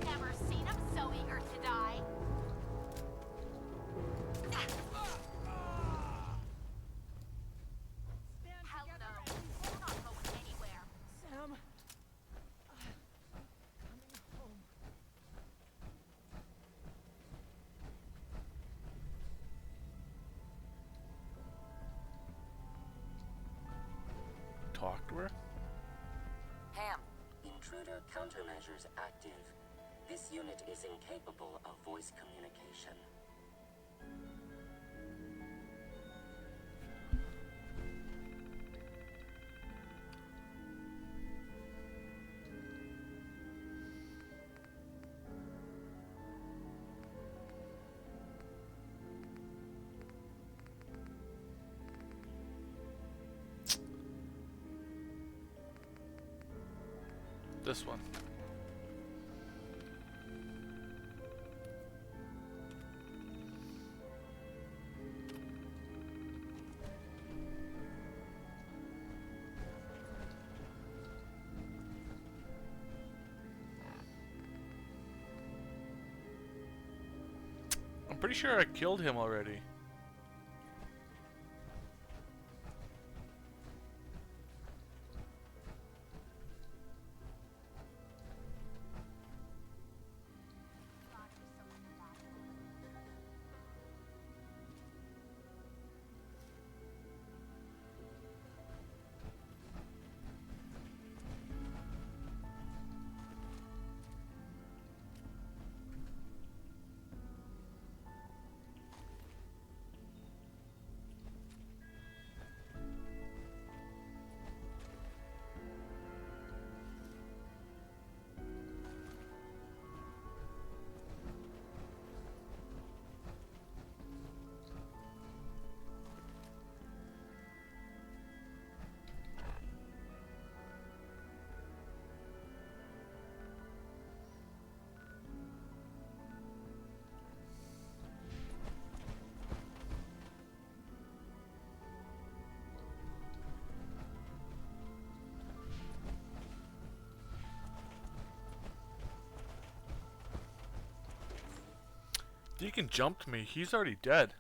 Never seen him so eager to die. Stand Hell together no. and we We're not going anywhere. Sam. Coming home. Talk to her. Ham, Intruder countermeasures active. This unit is incapable of voice communication. This one. pretty sure I killed him already. Deacon jumped me. He's already dead.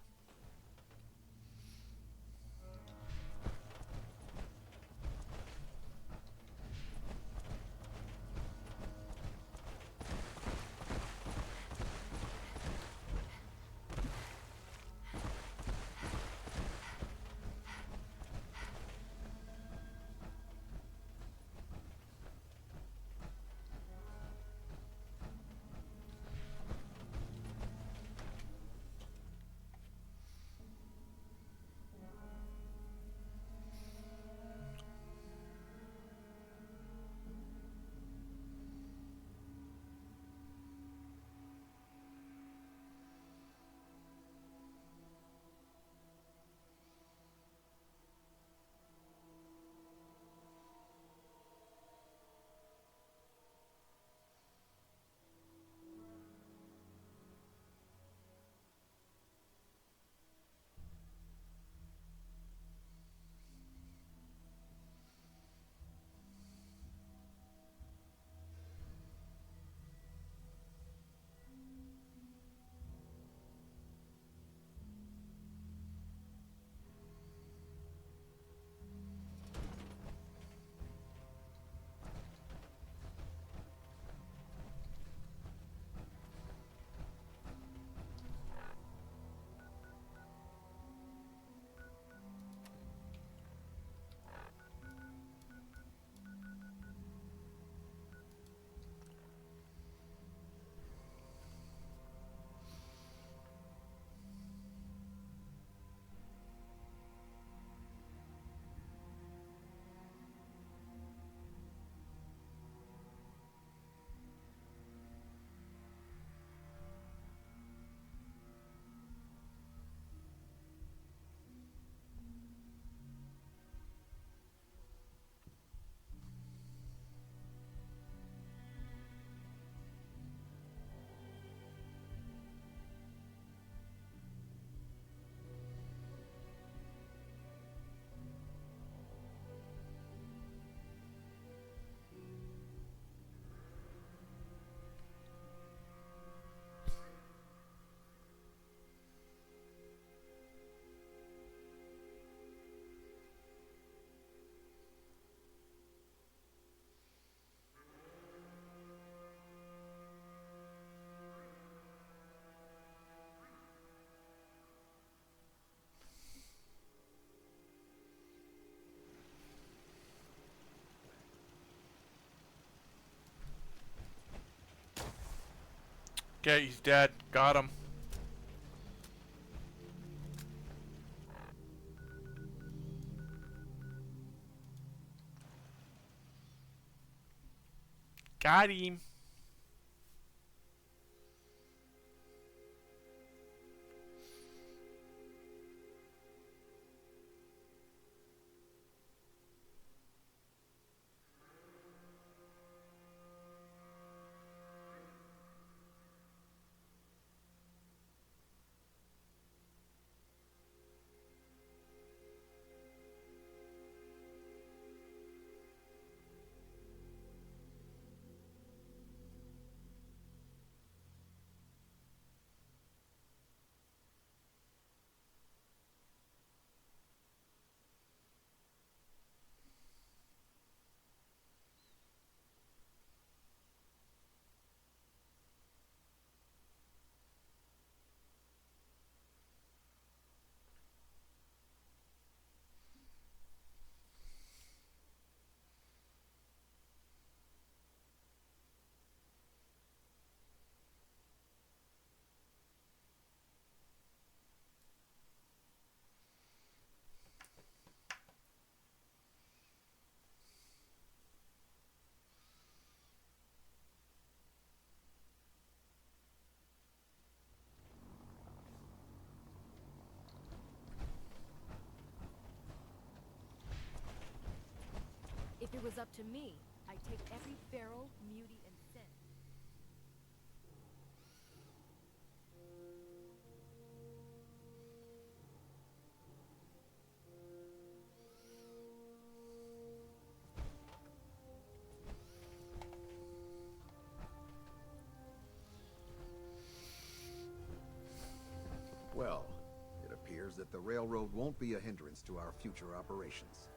Okay, he's dead. Got him. Got him. was up to me, I'd take every feral, mutie, and sin. Well, it appears that the railroad won't be a hindrance to our future operations.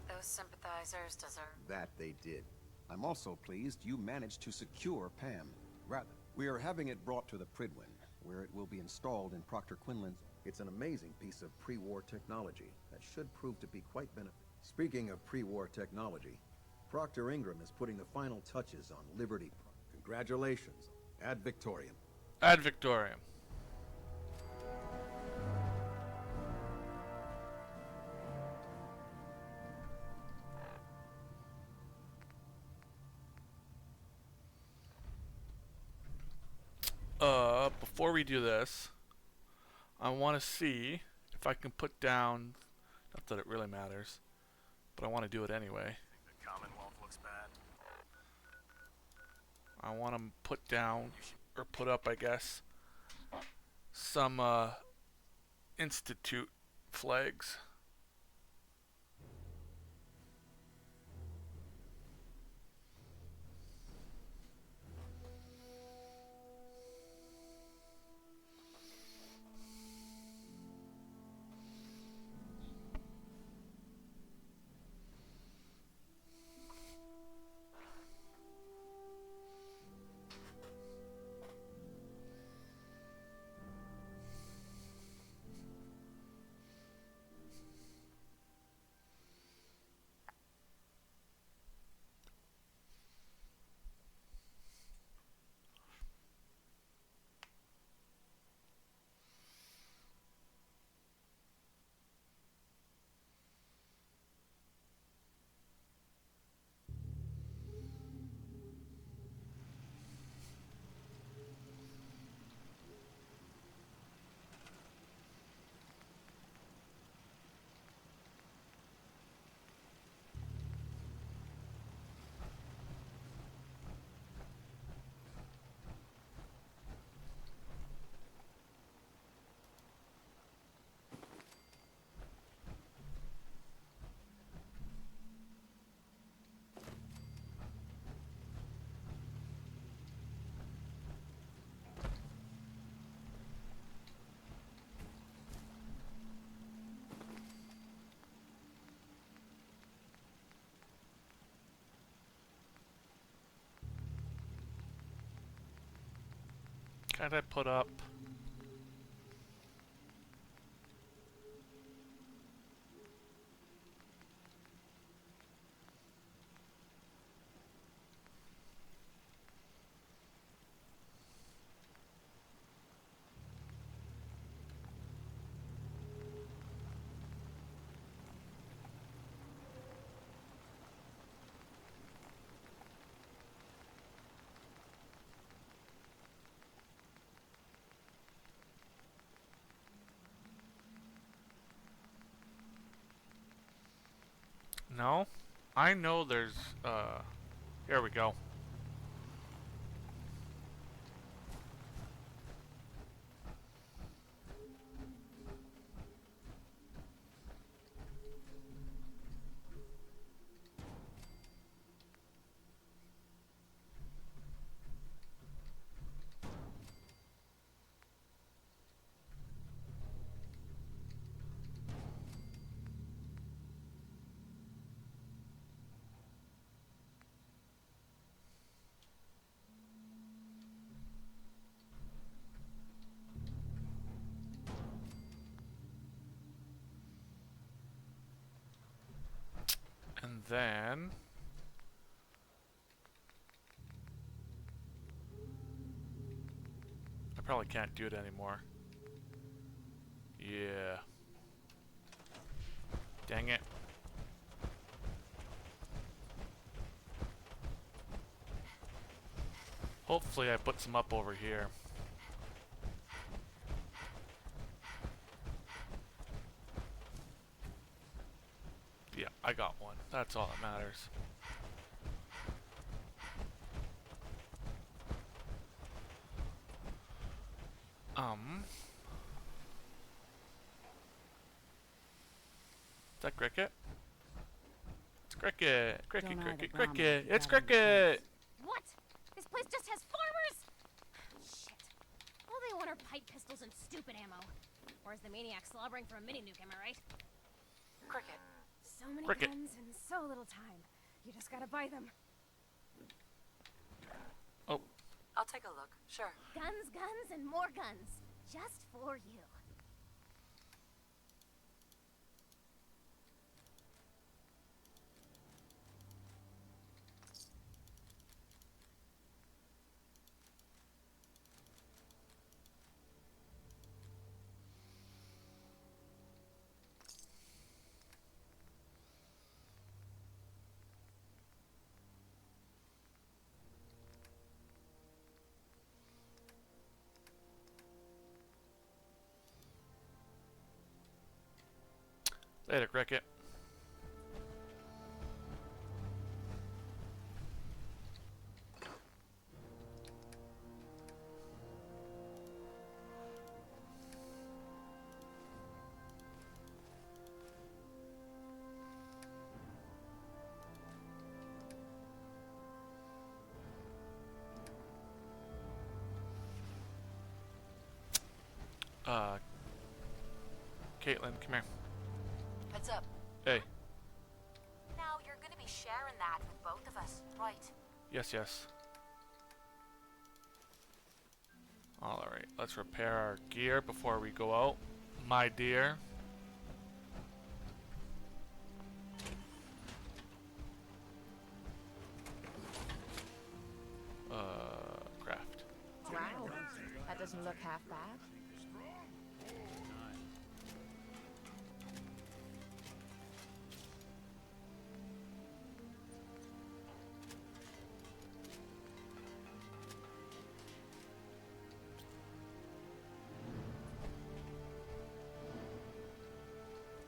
Those sympathizers deserve... That they did. I'm also pleased you managed to secure Pam. Rather, we are having it brought to the Pridwin, where it will be installed in Proctor Quinlan's. It's an amazing piece of pre-war technology that should prove to be quite beneficial. Speaking of pre-war technology, Proctor Ingram is putting the final touches on Liberty. Congratulations. Ad Victoriam. Ad Victoriam. Before we do this, I want to see if I can put down, not that it really matters, but I want to do it anyway. The Commonwealth looks bad. I want to put down, or put up, I guess, some Institute flags. Can't I put up? No? I know there's, here we go. And then I probably can't do it anymore. Yeah. Dang it. Hopefully I put some up over here. Yeah, I got one. That's all that matters. Is that cricket? It's cricket. Cricket, cricket, cricket. It's cricket! What? This place just has farmers? Shit. All they want are pipe pistols and stupid ammo. Or is the maniac slobbering for a mini nuke, am I right? Cricket. So many Cricket. guns and so little time. You just gotta buy them. Oh. I'll take a look. Sure. Guns, guns, and more guns. Just for you. Later, cricket. Caitlin, come here. Heads up. Hey. Now, you're gonna be sharing that with both of us, right? Yes, yes. Alright, let's repair our gear before we go out. My dear. Craft. Wow. That doesn't look half bad.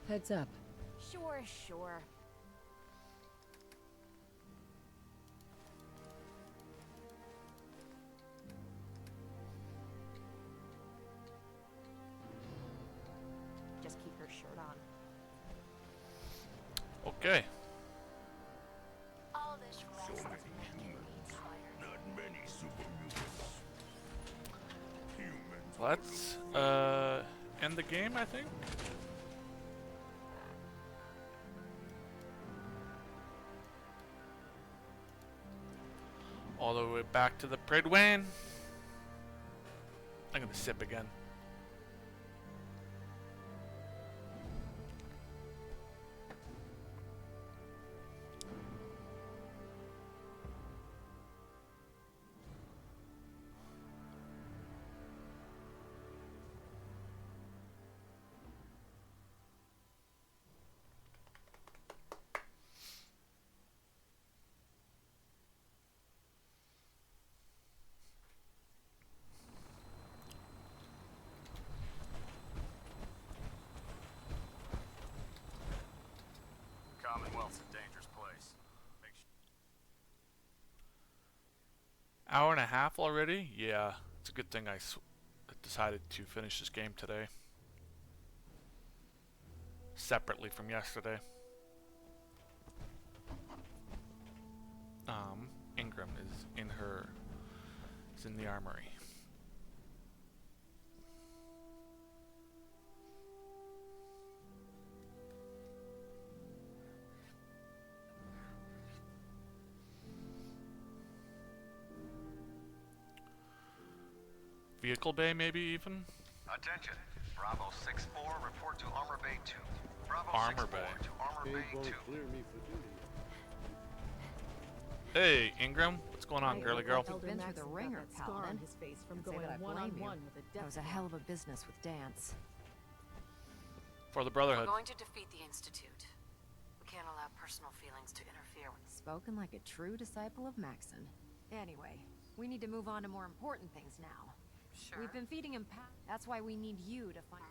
Heads up. Sure, sure. Just keep your shirt on. Okay. All this So rest many humans. Not many super mutants. Humans. Let's end the game, I think. All the way back to the Pridwane. I'm gonna sip again. Commonwealth's a dangerous place. Make sure. Hour and a half already? Yeah, it's a good thing I decided to finish this game today. Separately from yesterday. Ingram is in the armory. Vehicle bay, maybe even? Attention. Bravo 6-4, report to Armor Bay 2. Bravo Armor 6-4 Bay. to Armor Bay 2. Hey, Ingram, what's going on, girly girl? You've been through the ringer, Paladin. His face from Can't say going that I blame one-on-one you. with a That was a hell of a business with Dance. For the We're Brotherhood. going to defeat the Institute. We can't allow personal feelings to interfere with. Spoken like a true disciple of Maxon. Anyway, we need to move on to more important things now. Sure. We've been feeding him that's why we need you to find...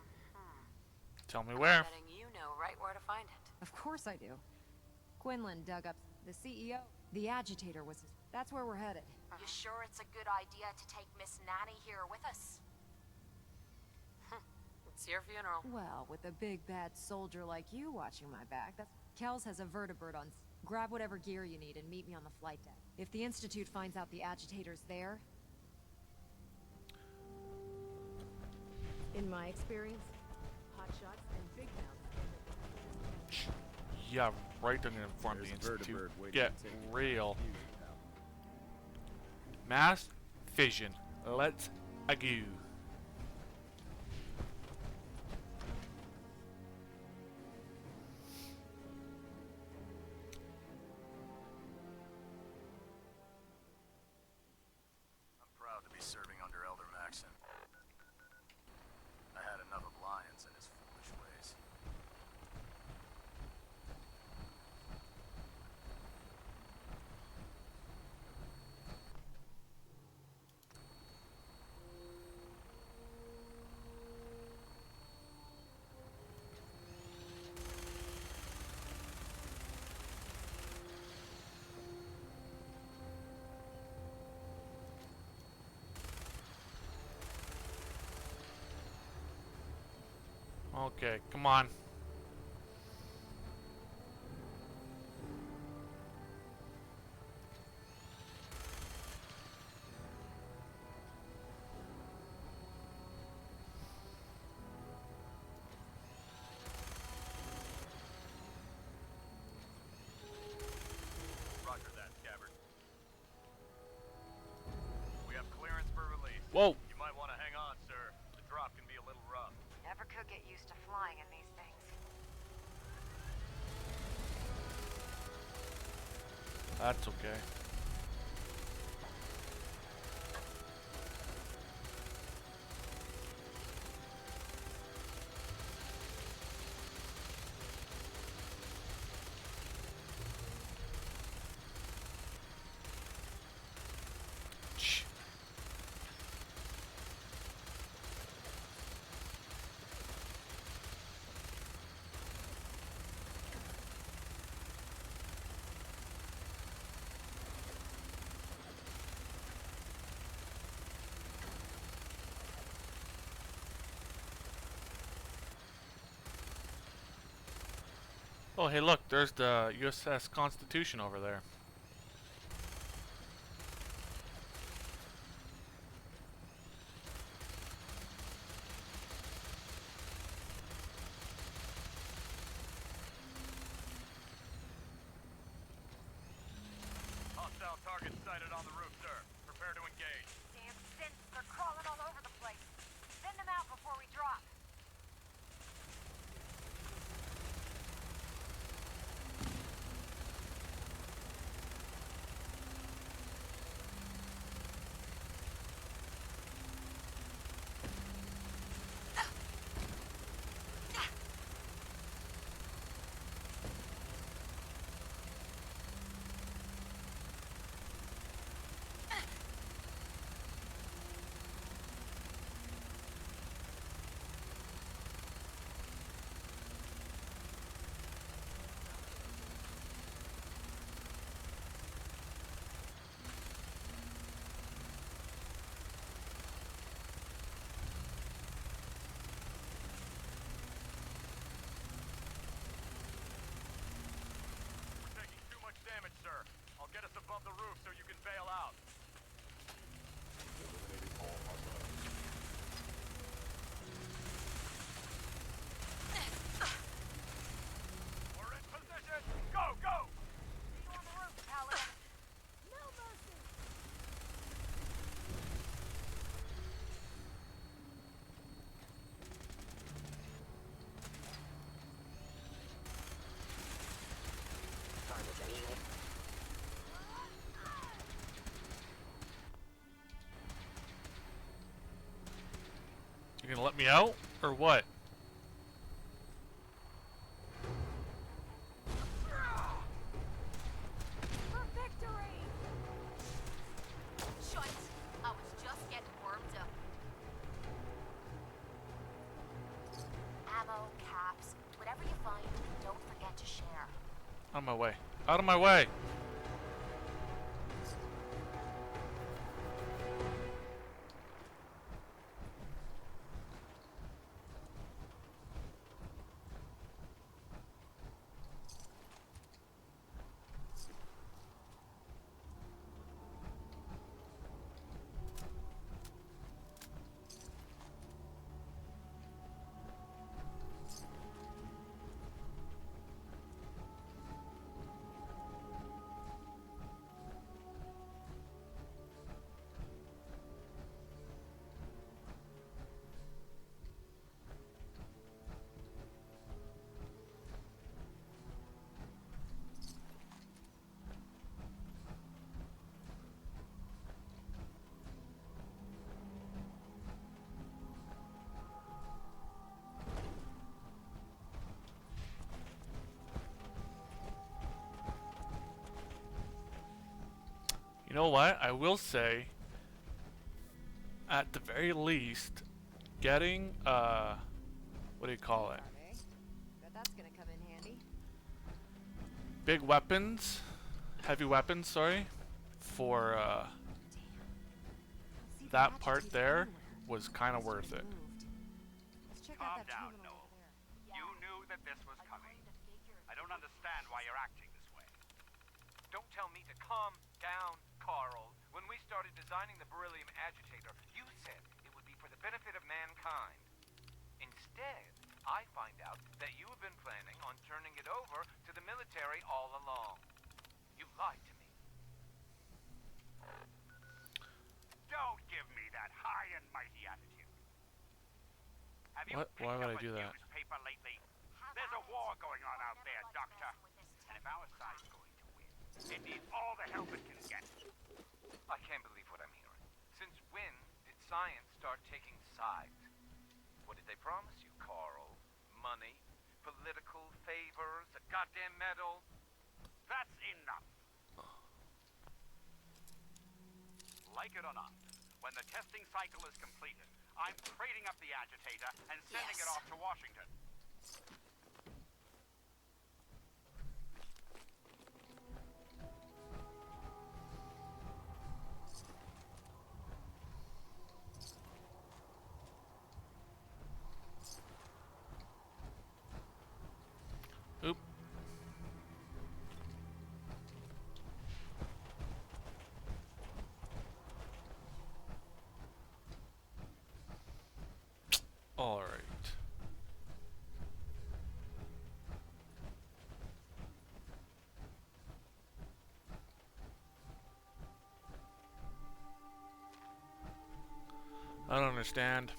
Tell me where. Betting you know right where to find it. Of course I do. Quinlan dug up the CEO. The agitator was... That's where we're headed. You sure it's a good idea to take Miss Nanny here with us? It's your funeral. Well, with a big bad soldier like you watching my back, that's... Kells has a vertibird on... Grab whatever gear you need and meet me on the flight deck. If the Institute finds out the agitator's there... In my experience, hotshots and big mouths... Yeah, right, they're gonna inform the Institute. Get real. Mass fission. Let's go. I'm proud to be serving under Elder Maxon. I had enough of Lyons and his foolish ways. Okay, come on. Roger that, Scabbard. We have clearance for release. Whoa. You might want to hang on, sir. The drop can be a little rough. Never could get used to flying in these things. That's okay. Shh. Oh, hey, look, there's the USS Constitution over there. Hostile target sighted on the roof, sir. Prepare to engage. Damn synths, they're crawling all over the place. Send them out before we drop. We're taking too much damage, sir. I'll get us above the roof so you can bail out. We're in position. Go, go! See you on the roof, Paladin. No mercy! You gonna let me out, or what? For victory! Shite! I was just getting warmed up. Ammo, caps, whatever you find, don't forget to share. On my way. Out of my way! You know what? I will say, at the very least, getting, what do you call it? Bet that's gonna come in handy. Big weapons, heavy weapons, sorry, for, that part there was kind of worth it. Calm down, Noel. You knew that this was coming. I don't understand why you're acting this way. Don't tell me to calm down, Carl. When we started designing the beryllium agitator, you said it would be for the benefit of mankind. Instead, I find out that you have been planning on turning it over to the military all along. You lied to me. Don't give me that high and mighty attitude. Have you What? Why picked would up I do a that? newspaper lately? There's a war going on out there, Doctor. And if our side's going to win, it needs all the help it can get. I can't believe what I'm hearing. Since when did science start taking sides? What did they promise you, Carl? Money? Political favors? A goddamn medal? That's enough. Like it or not, when the testing cycle is completed, I'm crating up the agitator and sending it off to Washington. Oop. All right. I don't understand.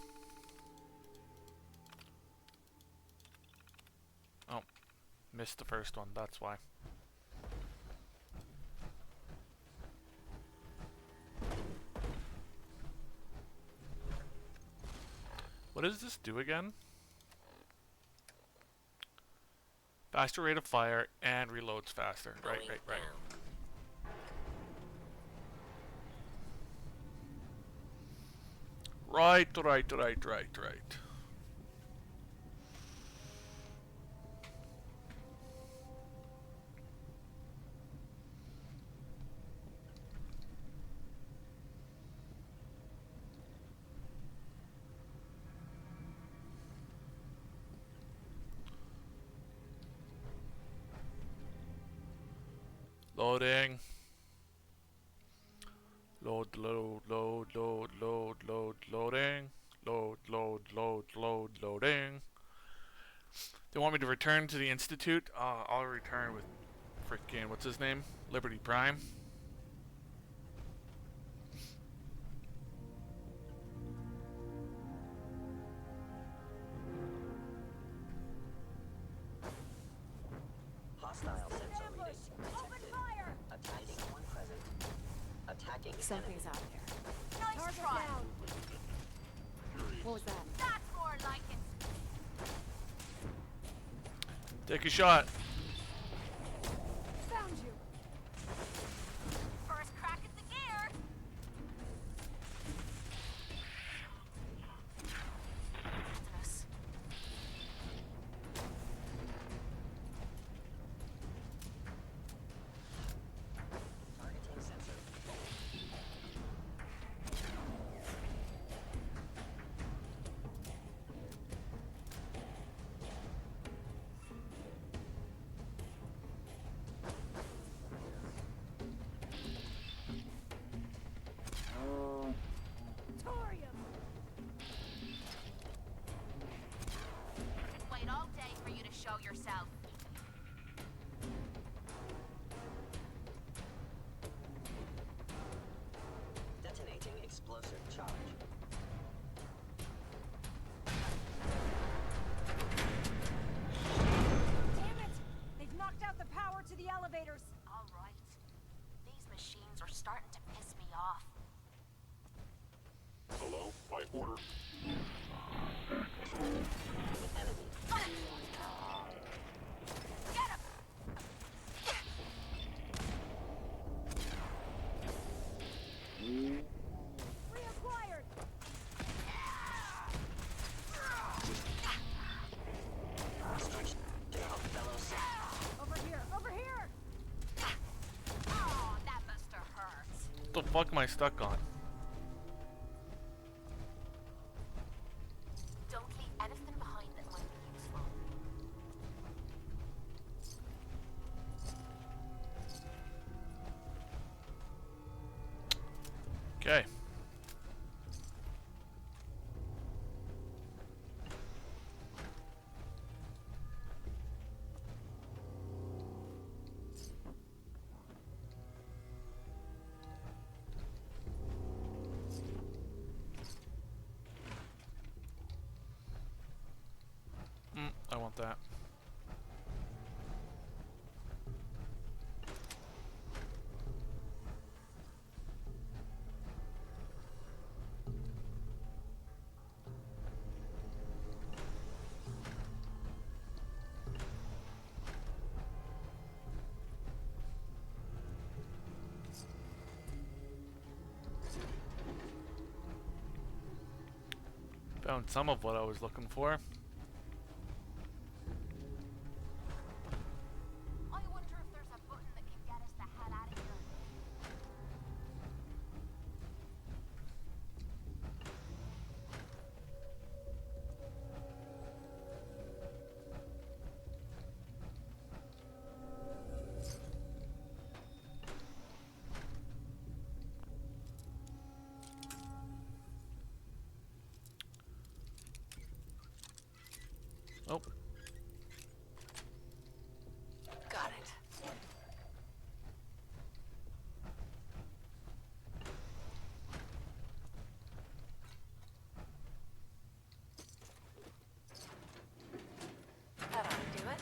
Oh, missed the first one, that's why. What does this do again? Faster rate of fire and reloads faster. Right. Right. Loading. Loading. Loading. They want me to return to the Institute? I'll return with freaking, what's his name? Liberty Prime. Hostile sensor reading detected. Attacking one present. Attacking Something's out there. Nice Target try. down. What was that? That's more like it. Take a shot. Found you. First crack at the gear. Goodness. about yourself. Detonating explosive charge. Damn it! They've knocked out the power to the elevators. All right. These machines are starting to piss me off. Hello? By order? Reacquired. Over here. Over here. Oh, that must have hurt. What the fuck am I stuck on? Don't leave anything behind that might be useful. Okay. I want that. Found some of what I was looking for. I wonder if there's a button that can get us the hell out of here. Oh. Got it. That ought to do it.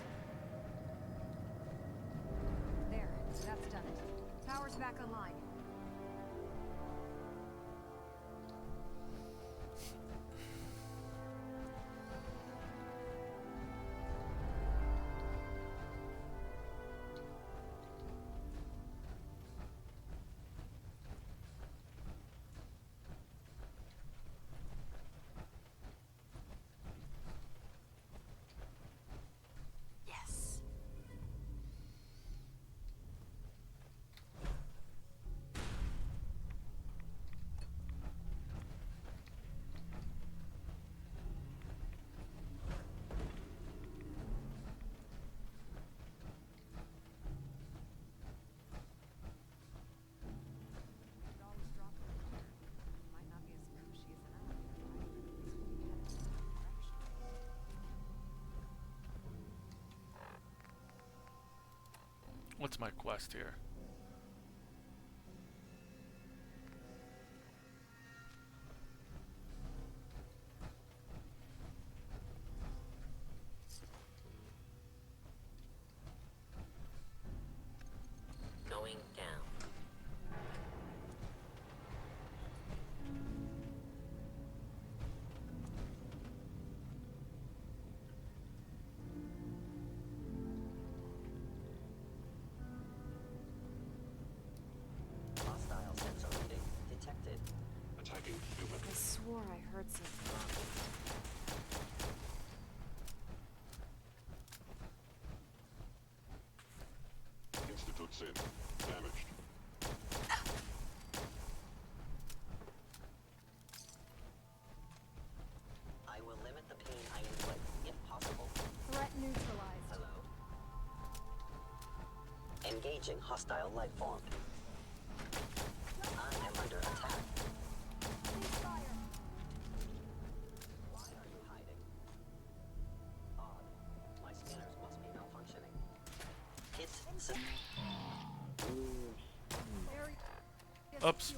There, that's done it. Power's back online. Yes. Might not be as cushy as an elevator ride, but at least we'll be headed in the right direction. What's my quest here? Going down. Hostile sensor reading detected. Attacking human. I swore I heard something. Institute SIN. Damaged. I will limit the pain I inflict, if possible. Threat neutralized. Hello? Engaging hostile life form. I am under attack. Ceasefire. Why are you hiding? Odd. My scanners must Oops.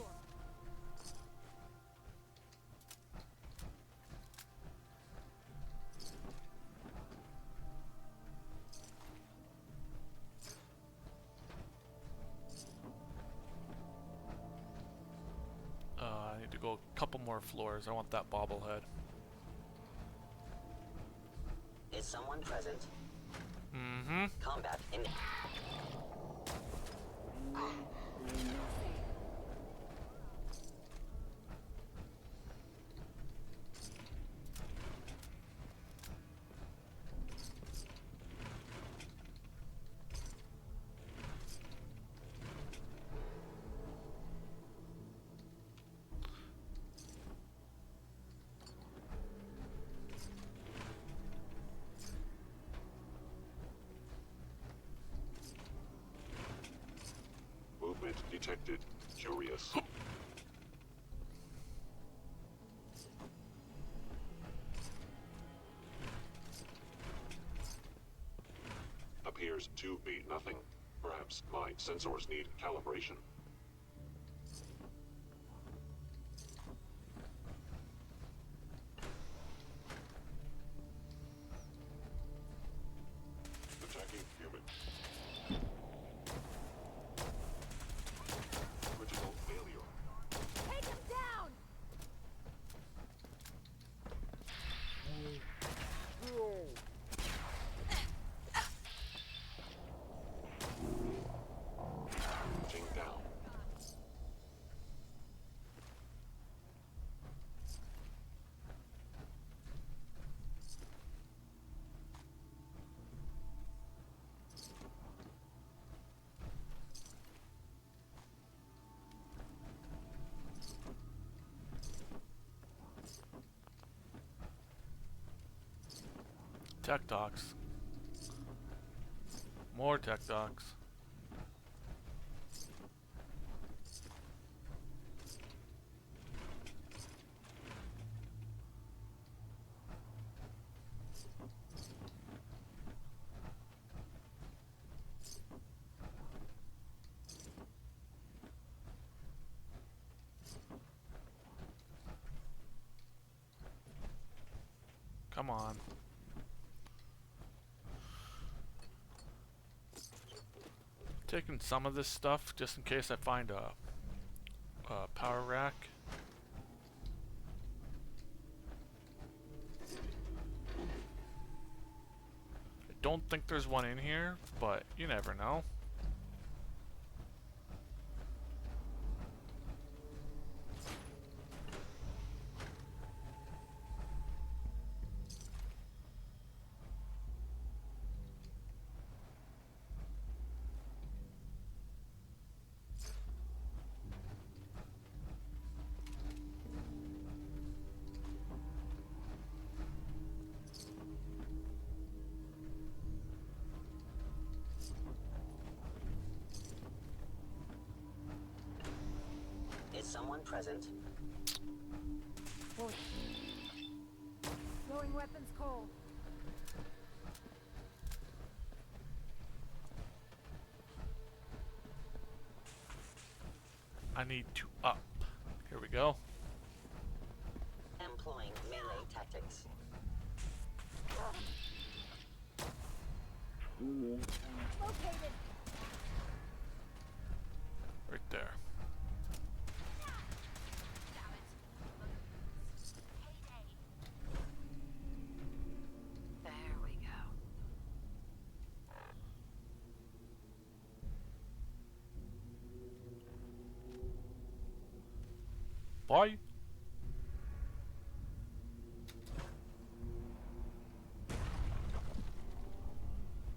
I need to go a couple more floors. I want that bobblehead. Is someone present? Mm-hmm. Combat in... Movement detected. Curious. Appears to be nothing. Perhaps my sensors need calibration. Attacking human. Critical failure. Take him down! Shutting down. Tech docs. More tech docs. Come on. Taking some of this stuff just in case I find a power rack. I don't think there's one in here, but you never know. Is someone present? Throwing weapons cold. I need to up. Here we go. Employing melee tactics. Located. Right there. There we go. Bye.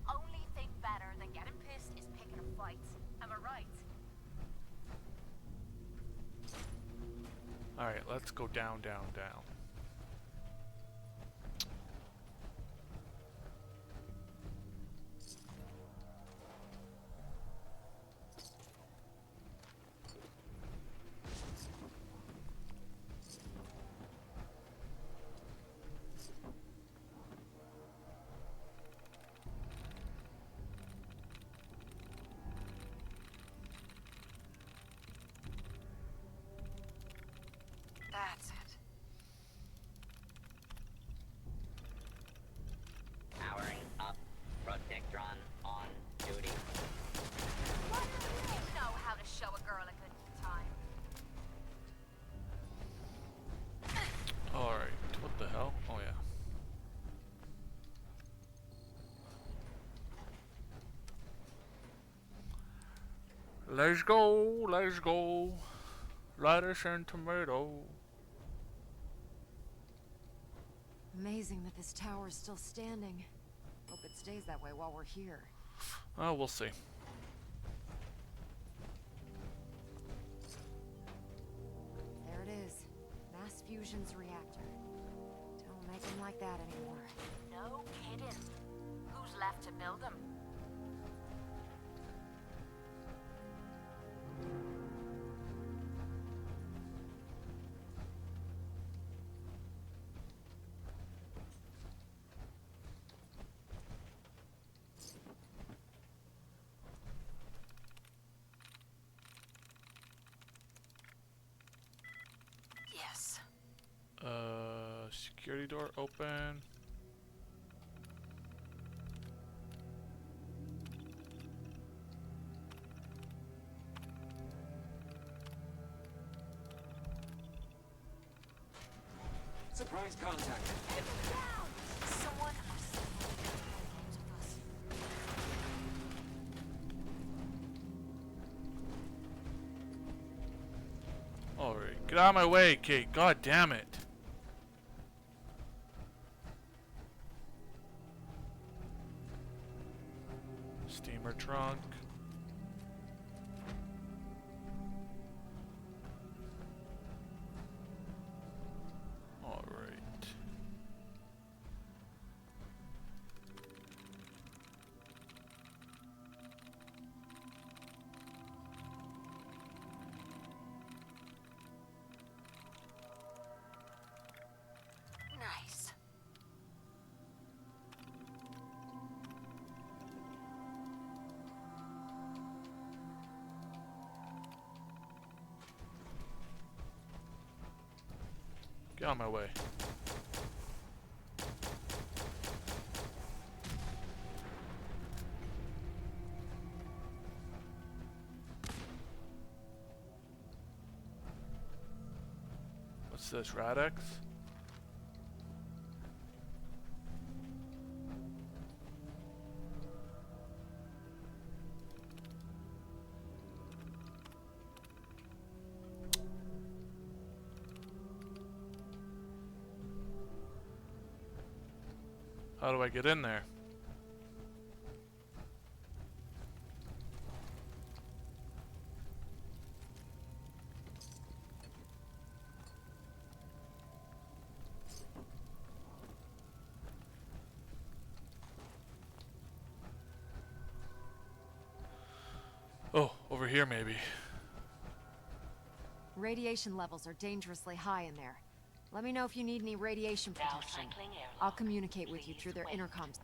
Only thing better than getting pissed is picking a fight. Am I right? Alright, let's go down, down, down. Let's go, let's go. Lettuce and tomato. Amazing that this tower is still standing. Hope it stays that way while we're here. Oh, we'll see. There it is. Mass fusion's reactor. Don't make them like that anymore. No kidding. Who's left to build them? Yes. Security door open. Surprise contact. Someone. Alright, get out of my way, Kate. God damn it. Steamer trunk. Alright. Nice. Get out of my way. What's this, Radex? How do I get in there? Oh, over here maybe. Radiation levels are dangerously high in there. Let me know if you need any radiation protection. I'll communicate with you through their intercoms.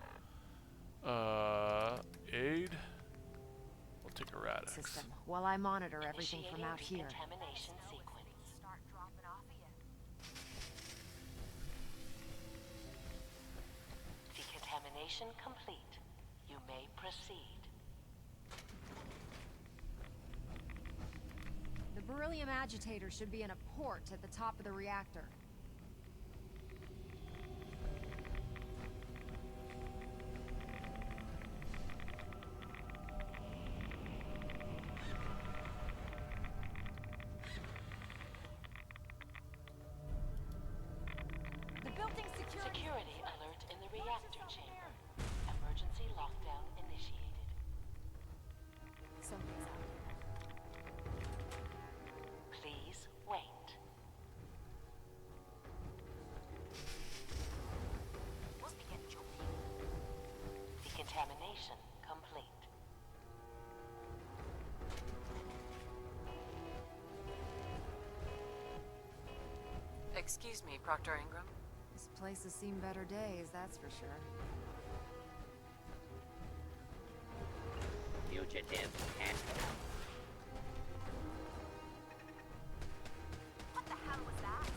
Aid? We'll take a Radex. System, while I monitor everything from out here. Contamination sequence. Start dropping off of you. Decontamination complete. You may proceed. The beryllium agitator should be in a port at the top of the reactor. The building's secure. Security alert in the reactor chamber. Emergency lockdown initiated. Something's out here. Please wait. Must be getting jumpy. Decontamination complete. Excuse me, Proctor Ingram. This place has seen better days, that's for sure. Fugitive handle. What the hell was that?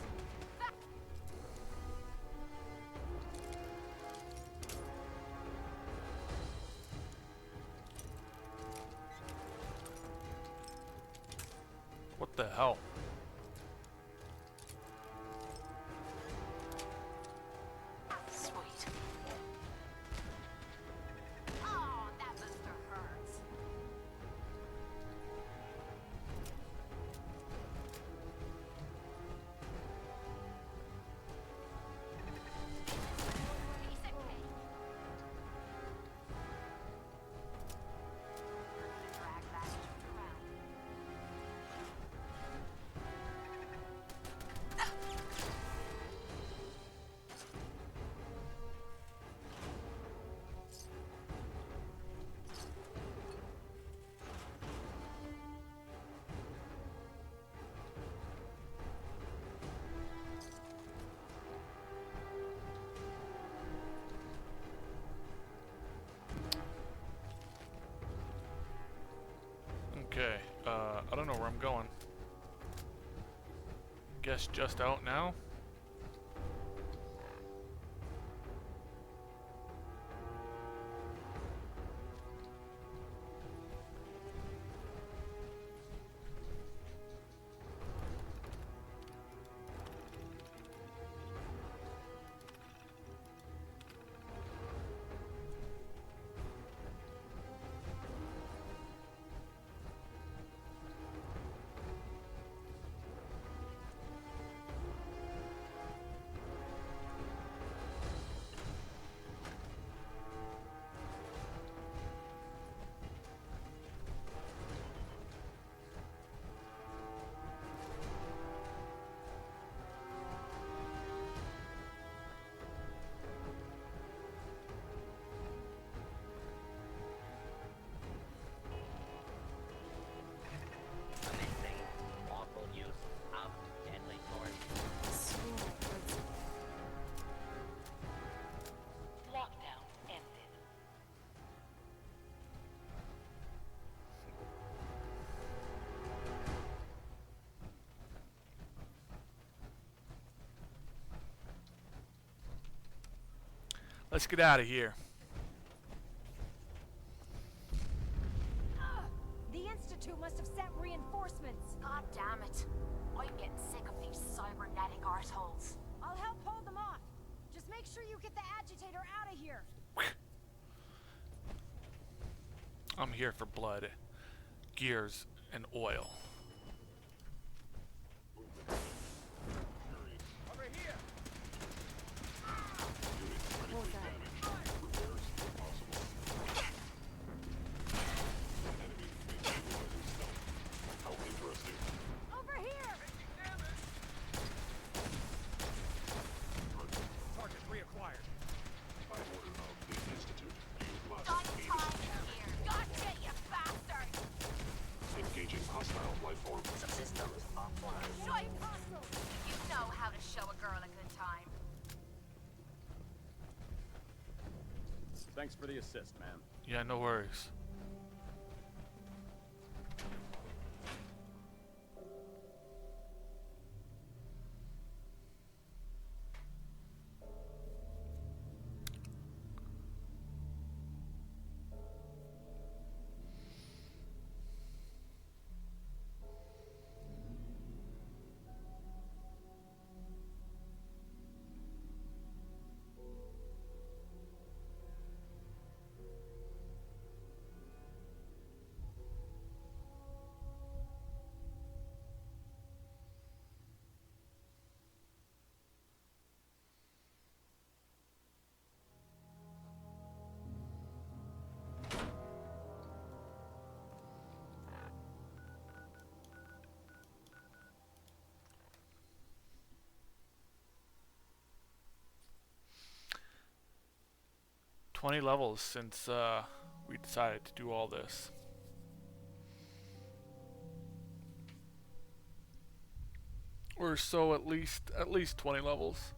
What the hell? Sweet. Oh, that blister hurts. Okay, I don't know where I'm going. Guess just out now? Lawful use of deadly force. Lockdown ended. Let's get out of here. The Institute must have sent reinforcements. God damn it. I'm getting sick of these cybernetic arseholes. I'll help hold them off. Just make sure you get the agitator out of here. I'm here for blood, gears, and oil. Over here! What was that? How interesting. Over here! Target reacquired. By order of the Institute, you must Got aid time us. here. Gotcha, you bastard! Engaging hostile life form. Systems offline. Shite hostile! You know how to show a girl a good time. Thanks for the assist, man. Yeah, no worries. "20 levels since we decided to do all this." Or so, at least 20 levels.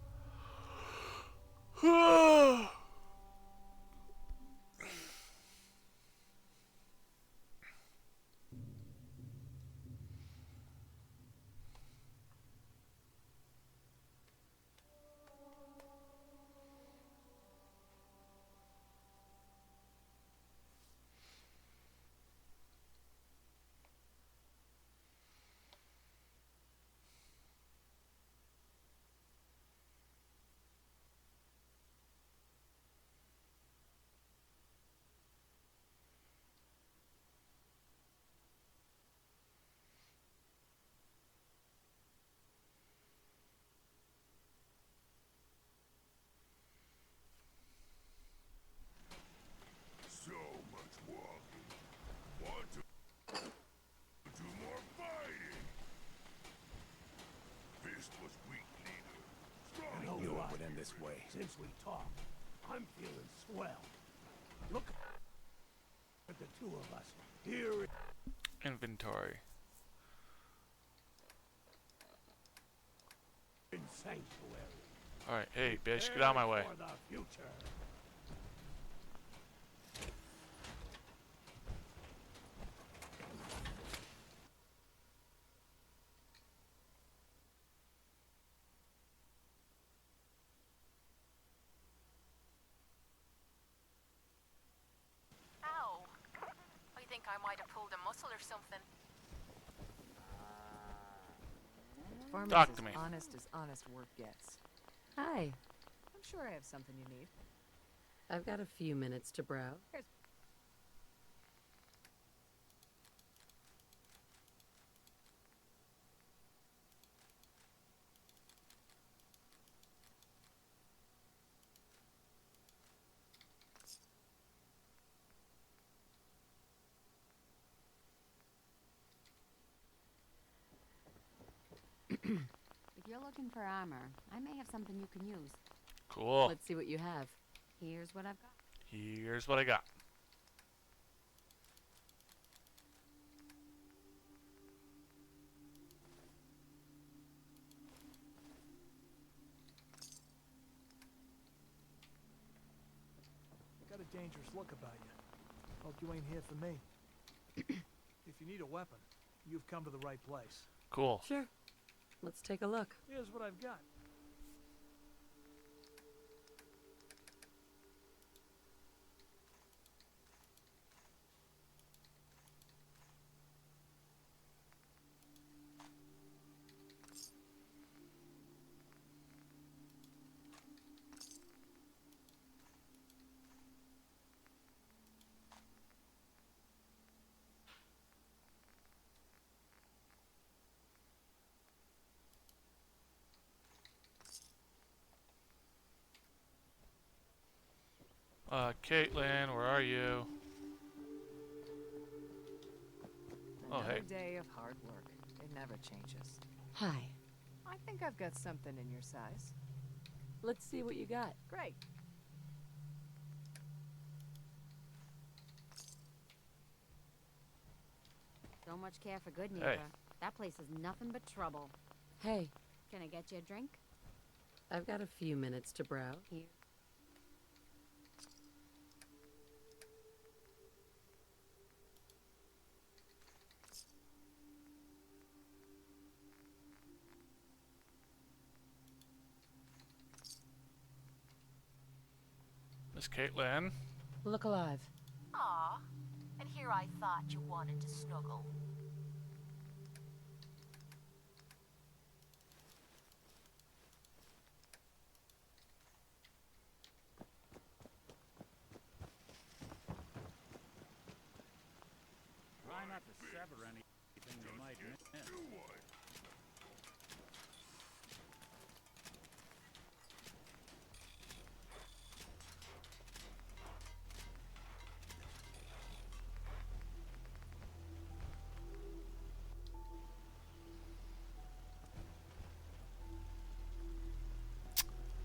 So much walking. Want to do more fighting? Fist was weak leader. Strong I knew it would end this way. Since we talked, I'm feeling swell. Look at the two of us here Inventory. in Sanctuary. Alright, hey, bitch, get out of my way. For the future. I might have pulled a muscle or something. Farmer's Talk to me. as honest work gets. Hi. I'm sure I have something you need. I've got a few minutes to browse. If you're looking for armor, I may have something you can use. Cool. Let's see what you have. Here's what I've got. Here's what I got. You got a dangerous look about you. Hope you ain't here for me. If you need a weapon, you've come to the right place. Cool. Sure. Let's take a look. Here's what I've got. Caitlin, where are you? Oh, Another hey. day of hard work. It never changes. Hi. I think I've got something in your size. Let's see what you got. Great. So much care for good Hey. neighbor. That place is nothing but trouble. Hey, Can I get you a drink? I've got a few minutes to browse. Here. Miss Caitlin. Look alive. Aw, and here I thought you wanted to snuggle. Try not to sever anything you might miss.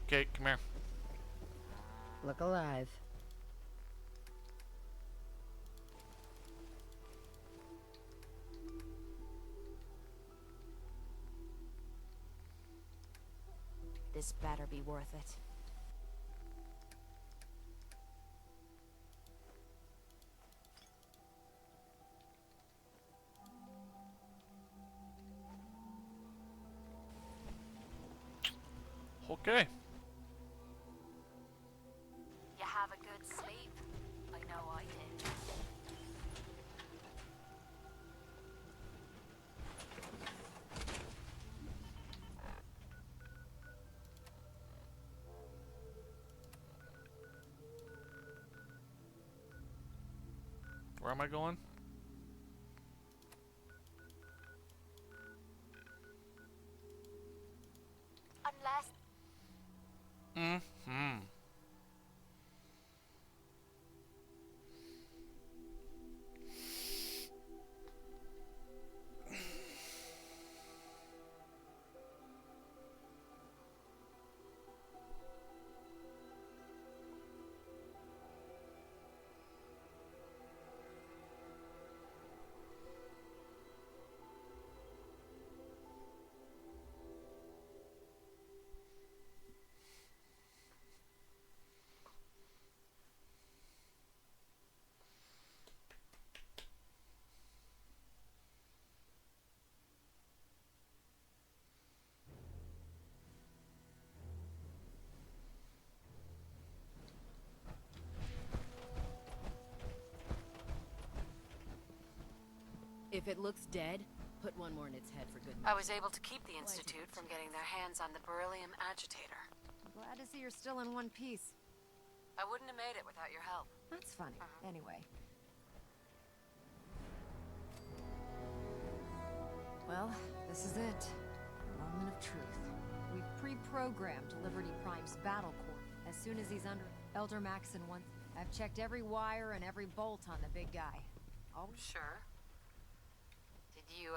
Kate, come here. Look alive. This better be worth it. Okay. You have a good sleep? I know I did. Where am I going? Unless... Mm-hmm. If it looks dead, put one more in its head for good I measure. was able to keep the Institute from getting their hands on the beryllium agitator. Glad to see you're still in one piece. I wouldn't have made it without your help. That's funny. Anyway. Well, this is it. Moment of truth. We've pre-programmed Liberty Prime's battle core. As soon as he's under Elder Maxon wants. I've checked every wire and every bolt on the big guy. Always. Sure. Did you,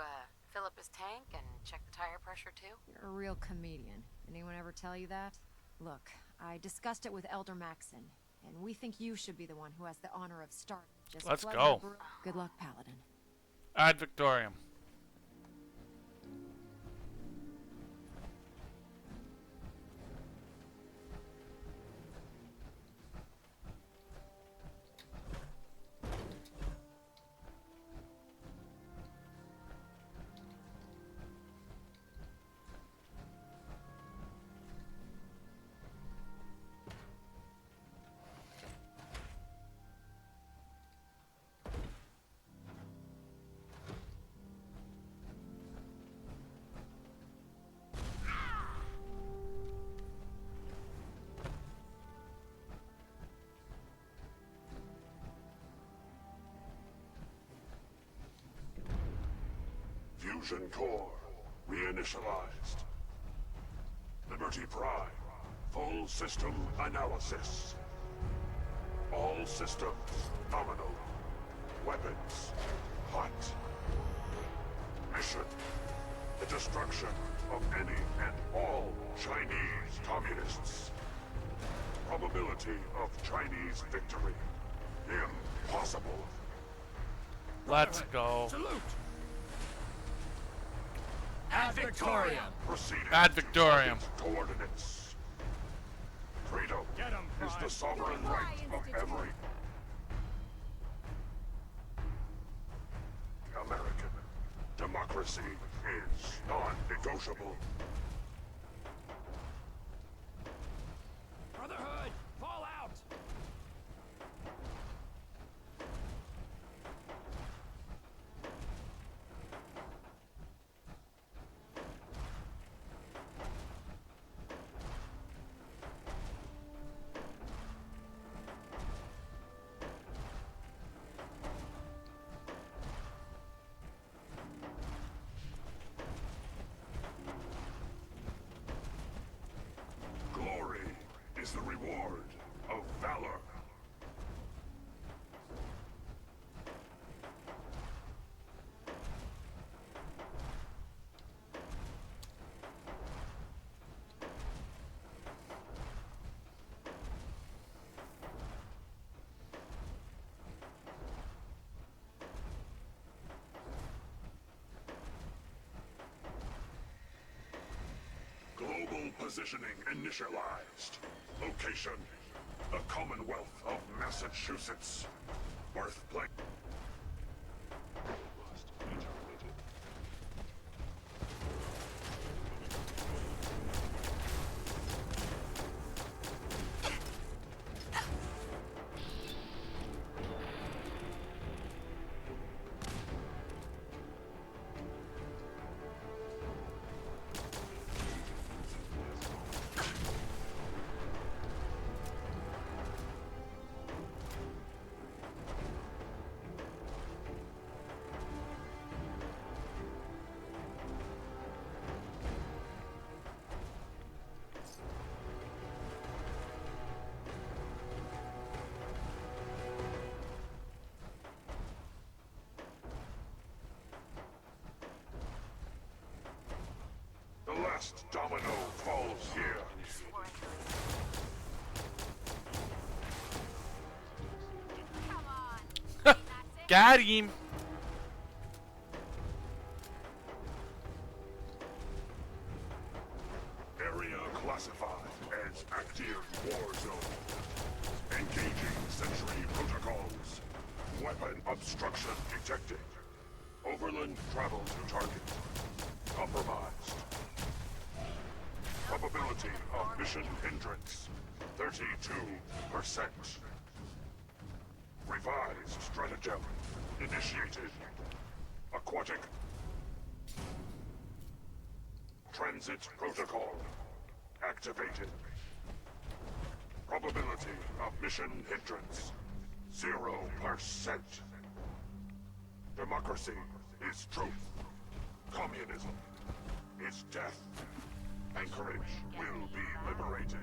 fill up his tank and check the tire pressure too? You're a real comedian. Anyone ever tell you that? Look, I discussed it with Elder Maxon, and we think you should be the one who has the honor of start. Just Let's plug go. the Good luck, Paladin. Ad Victorium. Fusion core reinitialized. Liberty Prime, full system analysis. All systems nominal. Weapons hot. Mission: the destruction of any and all Chinese communists. Probability of Chinese victory: impossible. Let's go. Salute. Ad Victorium. Proceeding Ad Victorium. to coordinates. Freedom is the sovereign right of every American. Democracy is non-negotiable. Brotherhood, fall out! Glory is the reward of valor. Global positioning initialized. Location: the Commonwealth of Massachusetts. Birthplace. The last domino falls here. Got him. Area classified as active war zone. Engaging sentry protocols. Weapon obstruction detected. Overland travel to target. Compromised. Probability of mission hindrance: 32%. Revised stratagem initiated. Aquatic. Transit protocol activated. Probability of mission hindrance 0%. Democracy is truth. Communism is death. Anchorage will be liberated.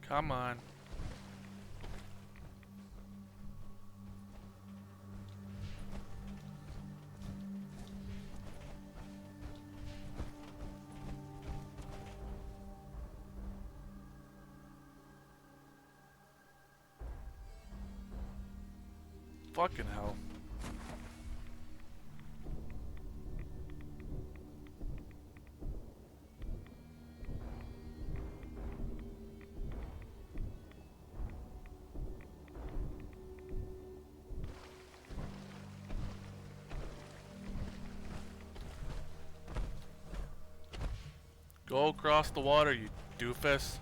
Come on. Fucking hell. Go across the water, you doofus.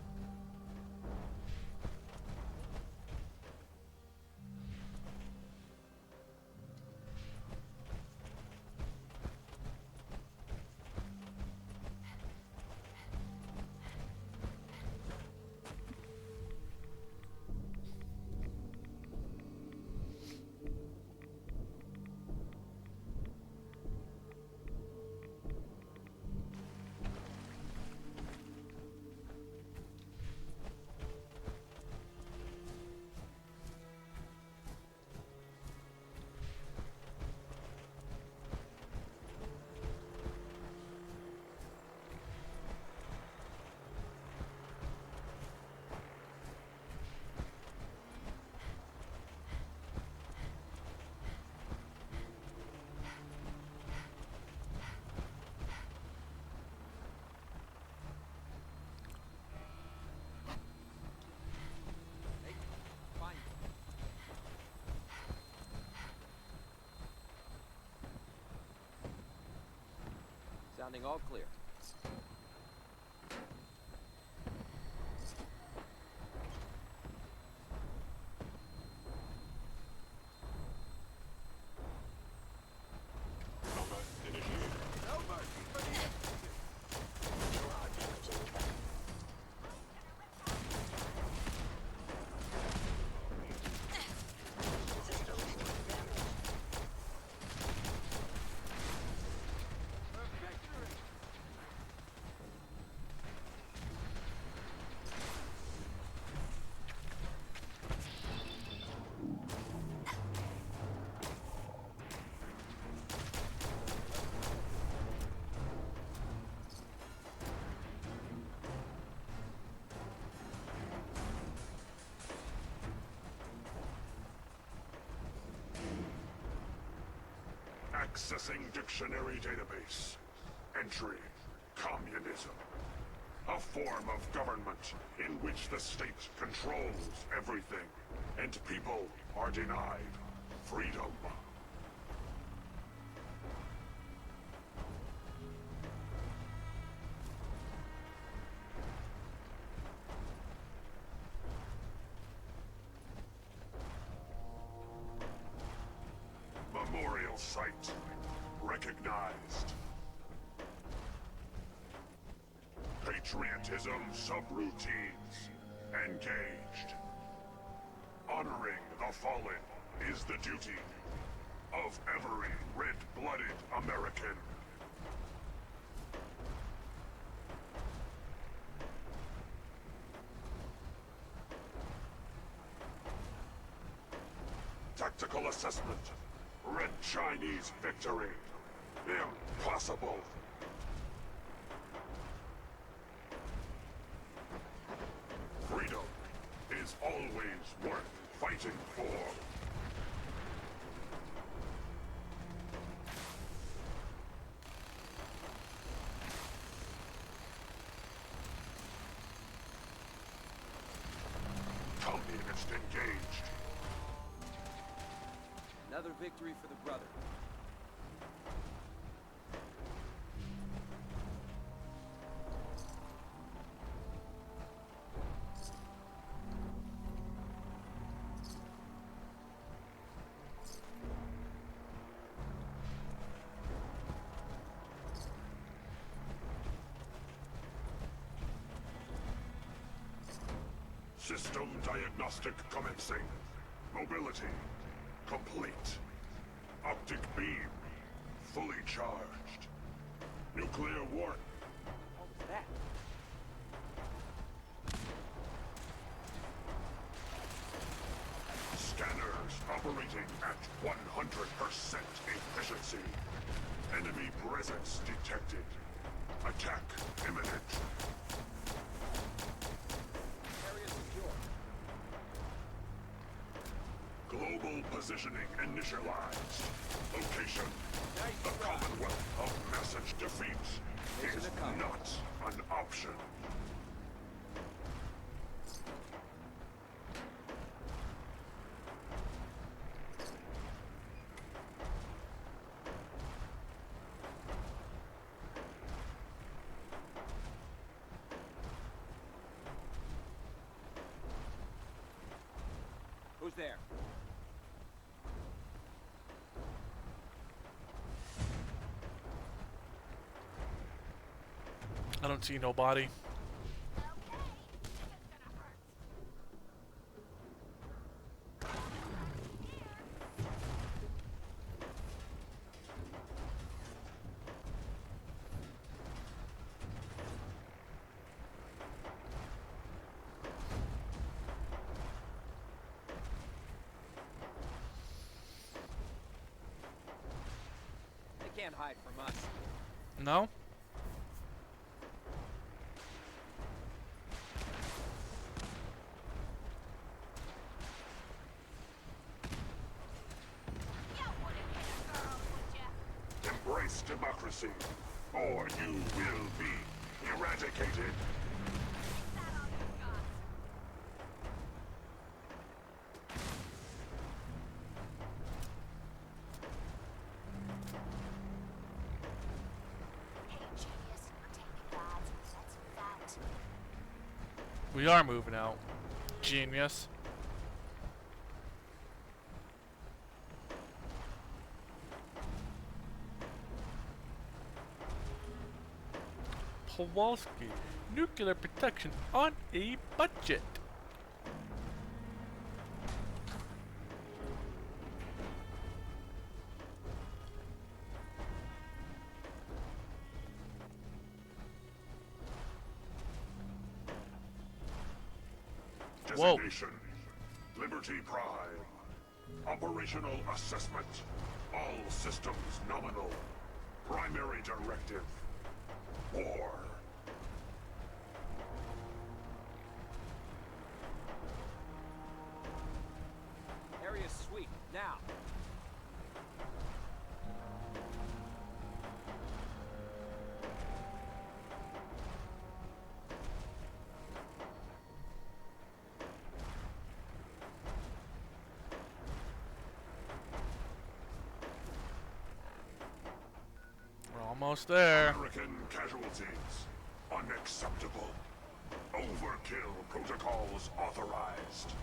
Sounding all clear. Accessing dictionary database. Entry: communism. A form of government in which the state controls everything, and people are denied freedom. Memorial site recognized. Patriotism subroutines engaged. Honoring the fallen is the duty of every red-blooded American. Tactical assessment. Red Chinese victory. Impossible. Freedom is always worth fighting for. Communist engaged. Another victory for the brother. System diagnostic commencing. Mobility complete. Optic beam fully charged. Nuclear warp. What was that? Scanners operating at 100% efficiency. Enemy presence detected. Attack imminent. Area secure. Global positioning initialized. Location. The Commonwealth of Message Defeat is not an option. Who's there? I don't see nobody. They can't hide from us. No? Embrace democracy, or you will be eradicated. We are moving out. Genius. Kowalski, nuclear protection on a budget. Designation. Liberty Prime. Operational assessment. All systems nominal. Primary directive. War. Area sweep, now. We're almost there. American casualties. Unacceptable. Overkill protocols authorized.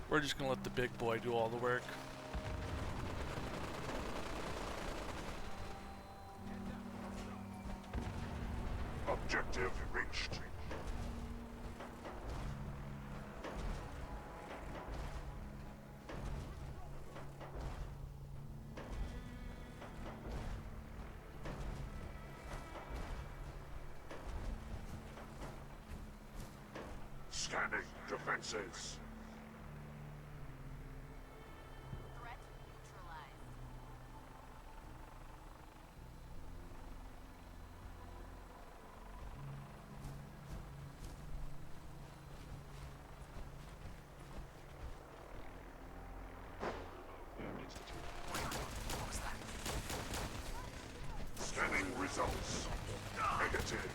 We're just gonna let the big boy do all the work. Objective reached. Scanning defenses. Threat neutralized. Scanning results. Negative.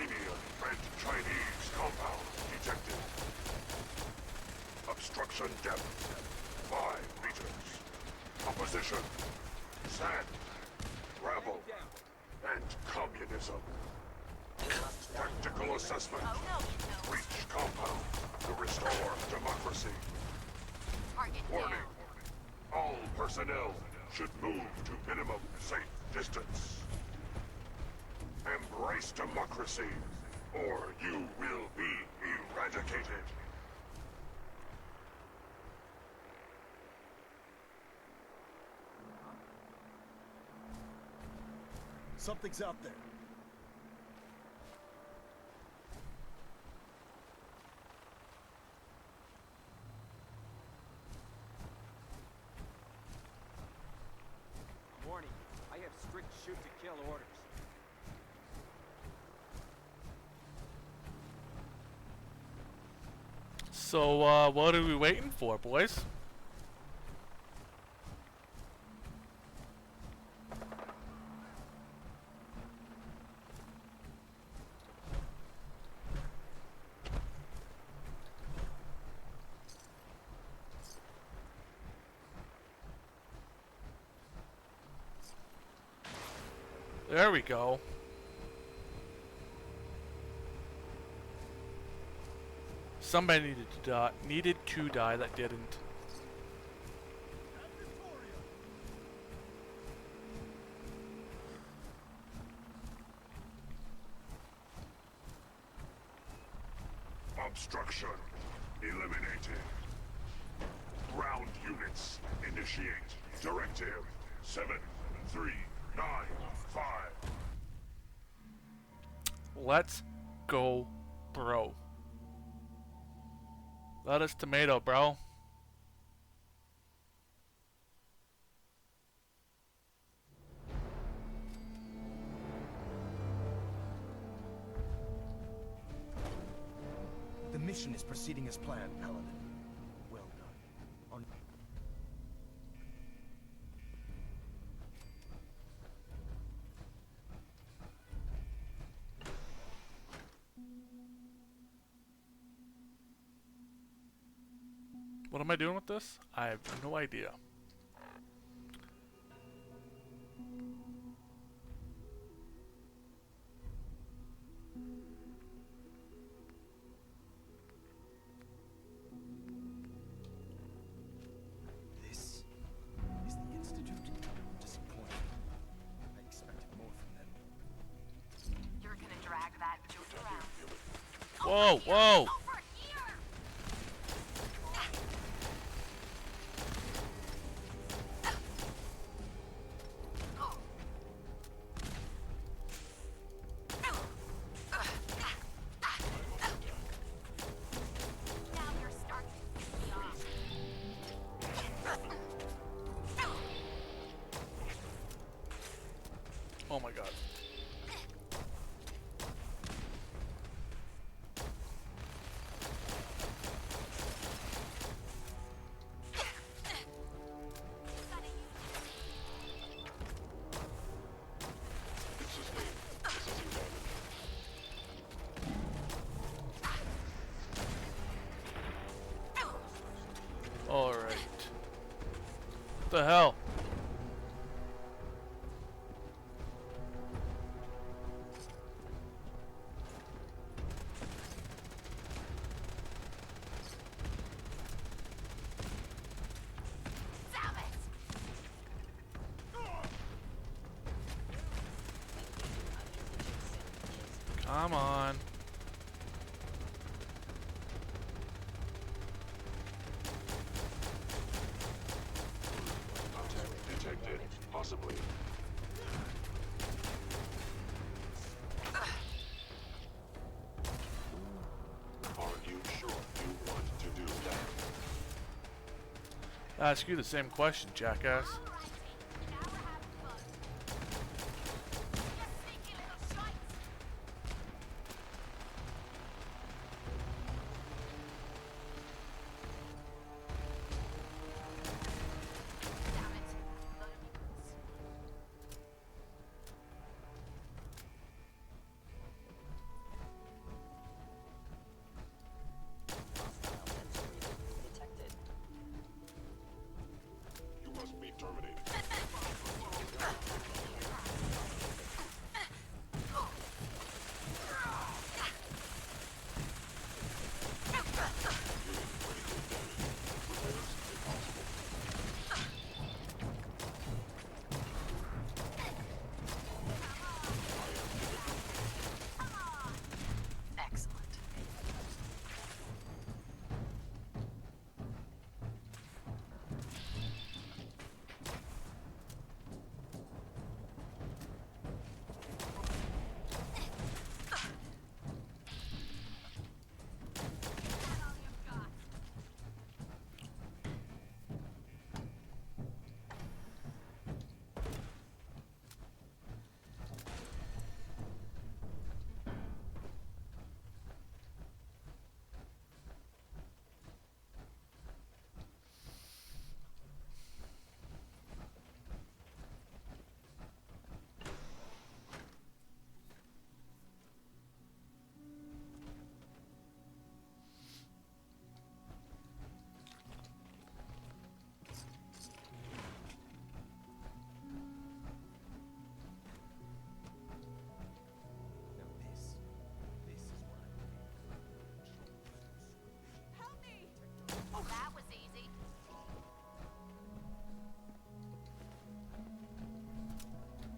Iranian and Chinese compound detected. Obstruction depth 5 meters. Opposition, sand, gravel, and communism. Tactical assessment. Reach compound to restore democracy. Warning. All personnel should move to minimum safe distance. Embrace democracy, or you will be eradicated. Something's out there. Warning, I have strict shoot-to-kill orders. So, what are we waiting for, boys? There we go. Somebody needed to die that didn't. Obstruction eliminated. Ground units initiate. Directive 7395. Let's go, bro. Lettuce, tomato, bro. The mission is proceeding as planned, Paladin. Well done. On What am I doing with this? I have no idea. this is the Institute? Disappointing. I expected more from them. You're gonna drag that joke around. Whoa, whoa! Oh my god. Alright. What the hell? Come on. Detected, possibly. Are you sure you want to do that? I ask you the same question, jackass.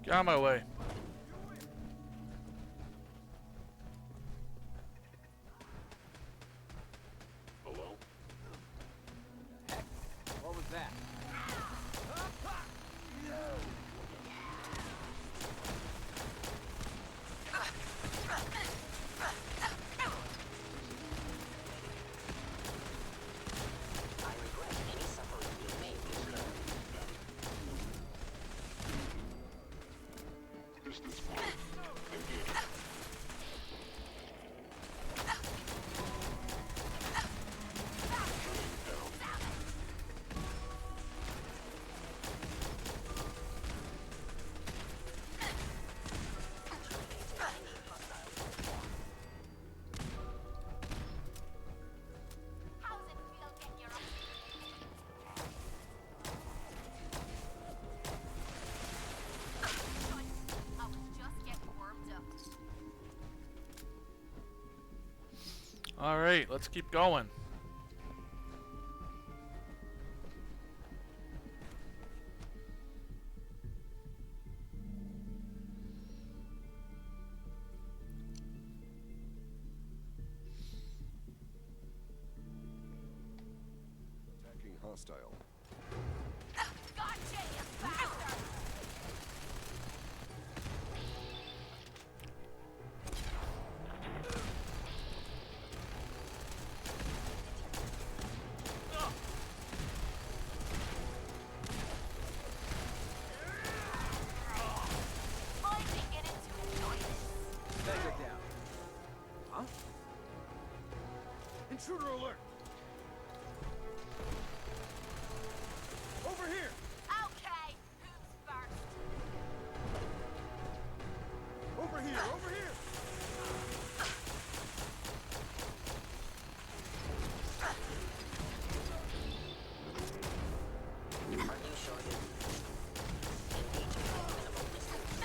Get out of my way. Hello? Heck, what was that? I regret any suffering you may incur. Distance mark. Engage. How's it feel getting your I was just getting warmed up. All right, let's keep going. Attacking hostile. Gotcha, you bastard! I'm beginning to enjoy this. Bang it down. Huh? Intruder alert! Over here! Okay, who's first? Over here! Over here! Are you sure you... Engage at minimal distance.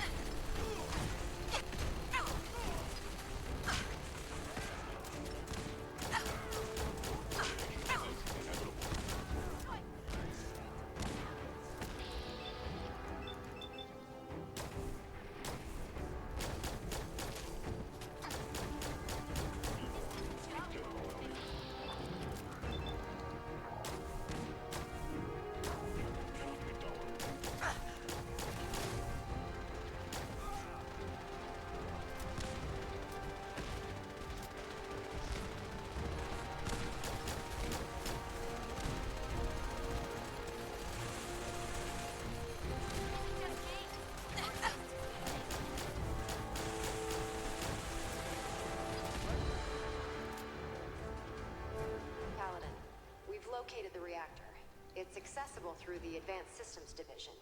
Paladin, we've located the reactor. It's accessible through the Advanced Systems Division.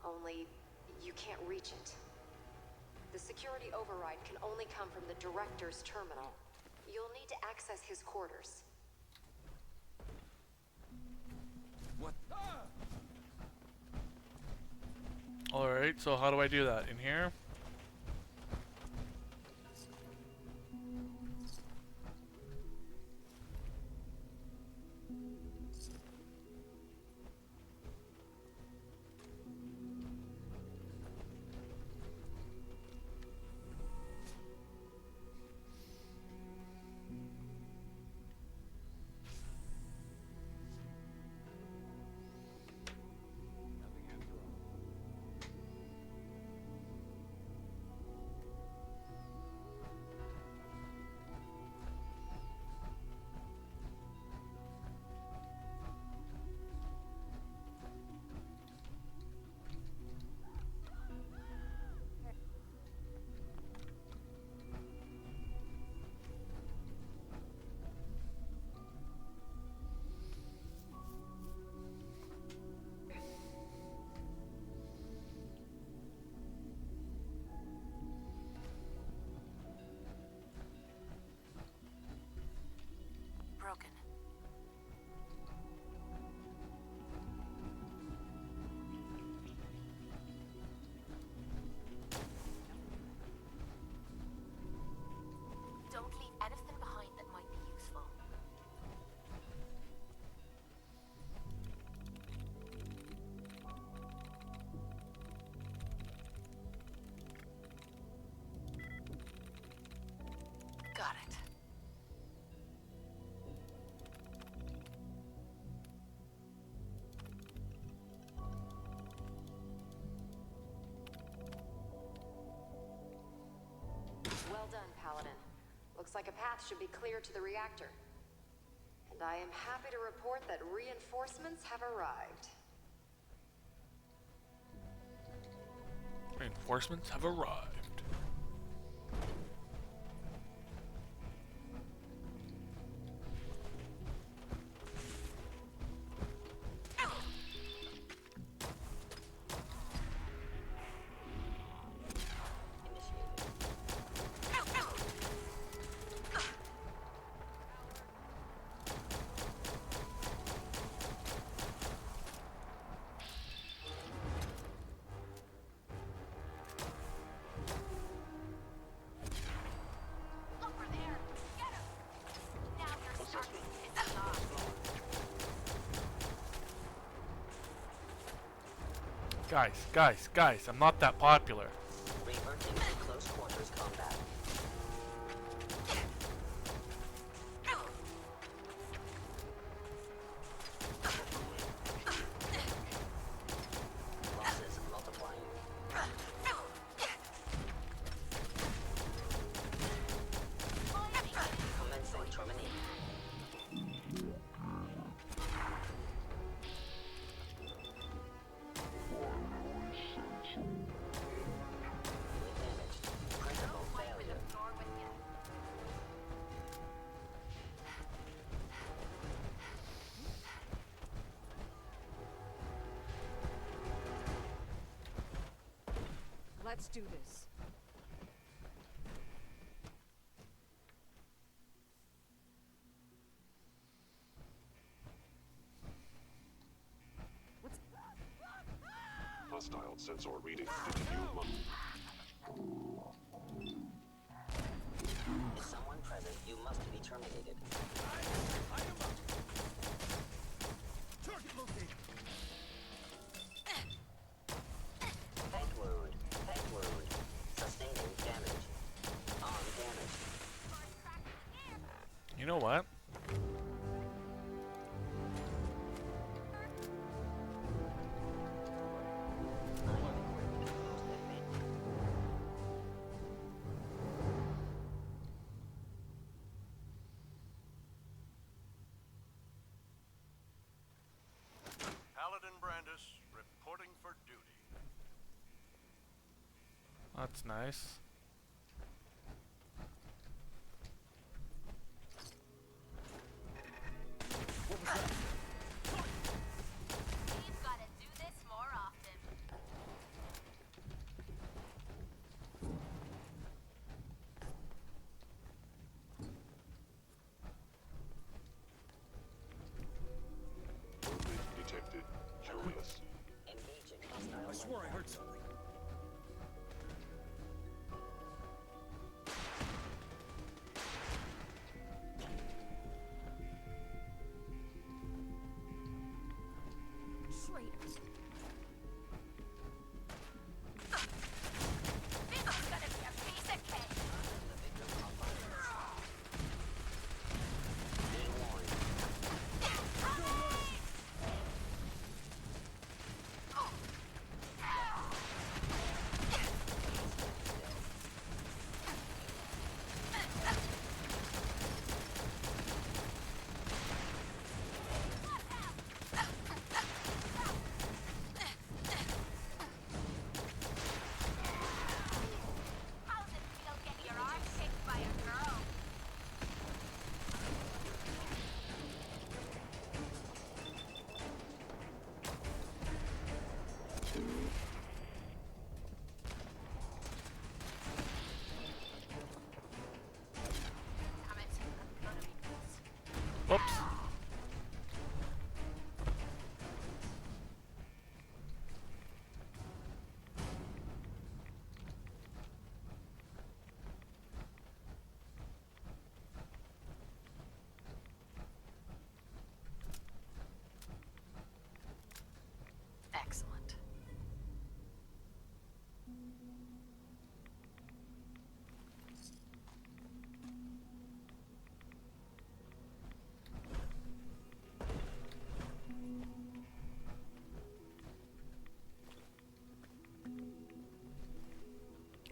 Only, you can't reach it. The security override can only come from the Director's terminal. You'll need to access his quarters. What? All right, so how do I do that? In here? Nothing after all. Got it. Well done, Paladin. Looks like a path should be clear to the reactor. And I am happy to report that reinforcements have arrived. Reinforcements have arrived. Guys, I'm not that popular. Reverting to close quarters combat. Losses multiplying. Commencing terminating. Let's do this. Hostile sensor reading. Continue. Is someone present? You must be terminated. Target located. Head wound. Head wound. Sustaining damage. Arm damage. You know what? Paladin Brandis, reporting for duty. That's nice. We've got to do this more often. Movement detected. Curious. Engaging hostile. I swore I heard something. Traitors. This is gonna be a piece of cake. Being warned.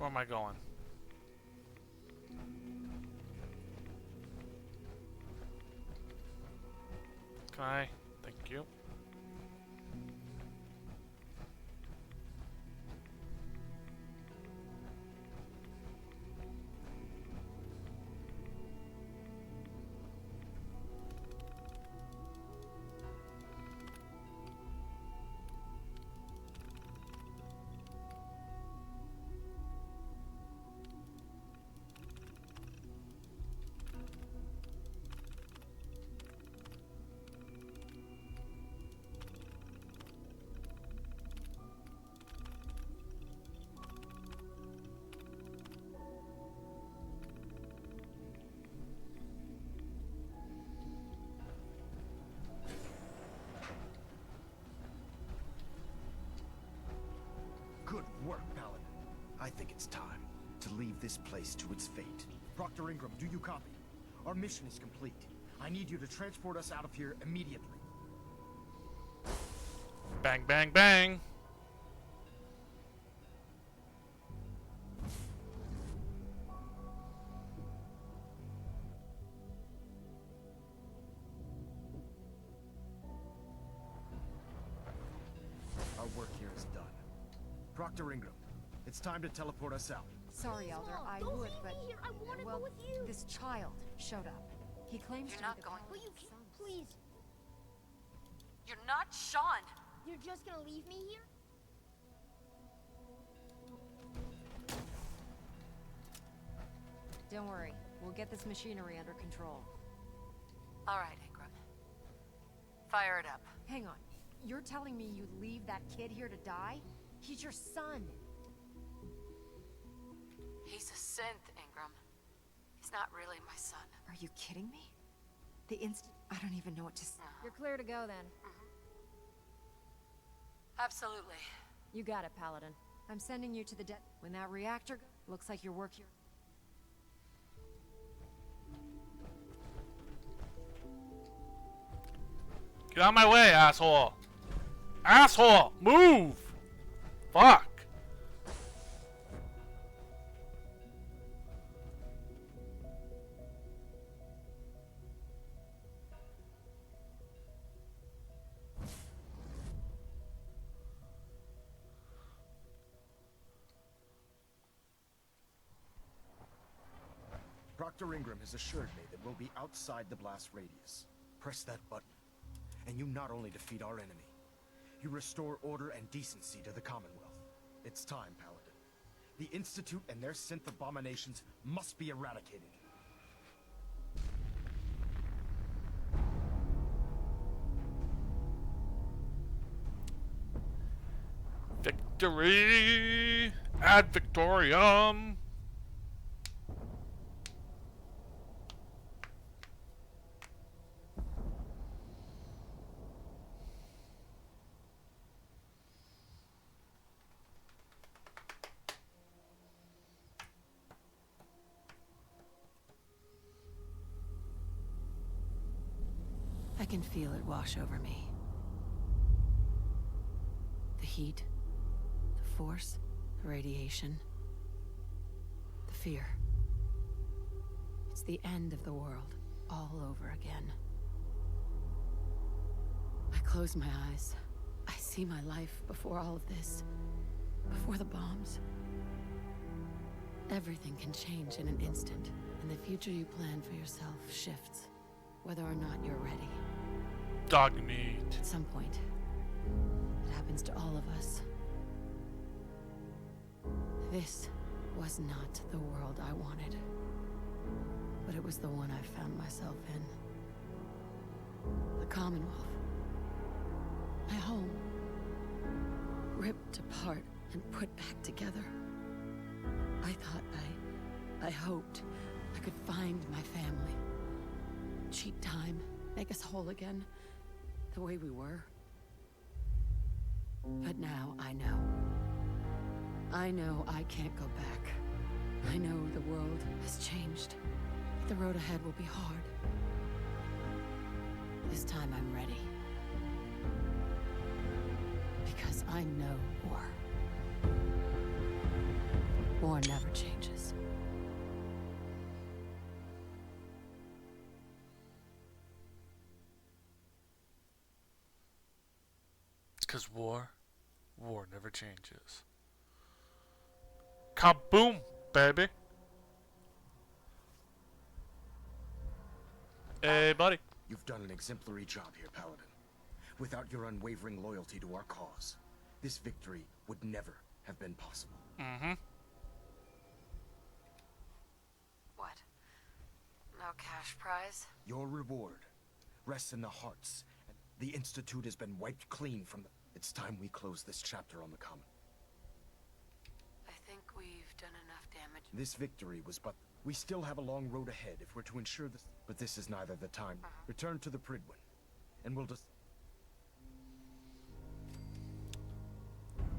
Where am I going? Okay, thank you. Good work, Paladin. I think it's time to leave this place to its fate. Proctor Ingram, do you copy? Our mission is complete. I need you to transport us out of here immediately. Bang, bang, bang. Our work here is done. Proctor Ingram, it's time to teleport us out. Sorry, Elder, I Don't would, leave but... me here. I want to well, go with you. this child showed up. He claims You're to not be the going. But you can't. Please. You're not Sean. You're just gonna leave me here? Don't worry, we'll get this machinery under control. All right, Ingram. Fire it up. Hang on, you're telling me you'd leave that kid here to die? He's your son. He's a synth, Ingram. He's not really my son. Are you kidding me? The instant... I don't even know what to say. You're clear to go, then. Absolutely. You got it, Paladin. I'm sending you to the dead... When that reactor... Looks like your work here... Get out of my way, asshole! Asshole! Move! Fuck! Proctor Ingram has assured me that we'll be outside the blast radius. Press that button, and you not only defeat our enemy, you restore order and decency to the Commonwealth. It's time, Paladin. The Institute and their synth abominations must be eradicated. Victory! Ad Victorium! I can feel it wash over me. The heat, the force, the radiation, the fear. It's the end of the world, all over again. I close my eyes. I see my life before all of this, before the bombs. Everything can change in an instant, and the future you plan for yourself shifts, whether or not you're ready. Dog meat. At some point, it happens to all of us. This was not the world I wanted, but it was the one I found myself in. The Commonwealth. My home. Ripped apart and put back together. I thought I hoped I could find my family. Cheat time, make us whole again, the way we were. But now I know. I know I can't go back. I know the world has changed. The road ahead will be hard. This time I'm ready. Because I know war. War never changes. Because war never changes. Kaboom, baby! Hey, buddy. You've done an exemplary job here, Paladin. Without your unwavering loyalty to our cause, this victory would never have been possible. Mm-hmm. What? No cash prize? Your reward rests in the hearts. The Institute has been wiped clean from the... It's time we close this chapter on the Common. I think we've done enough damage. This victory was but... We still have a long road ahead if we're to ensure this... But this is neither the time. Return to the Pridwin, and we'll just...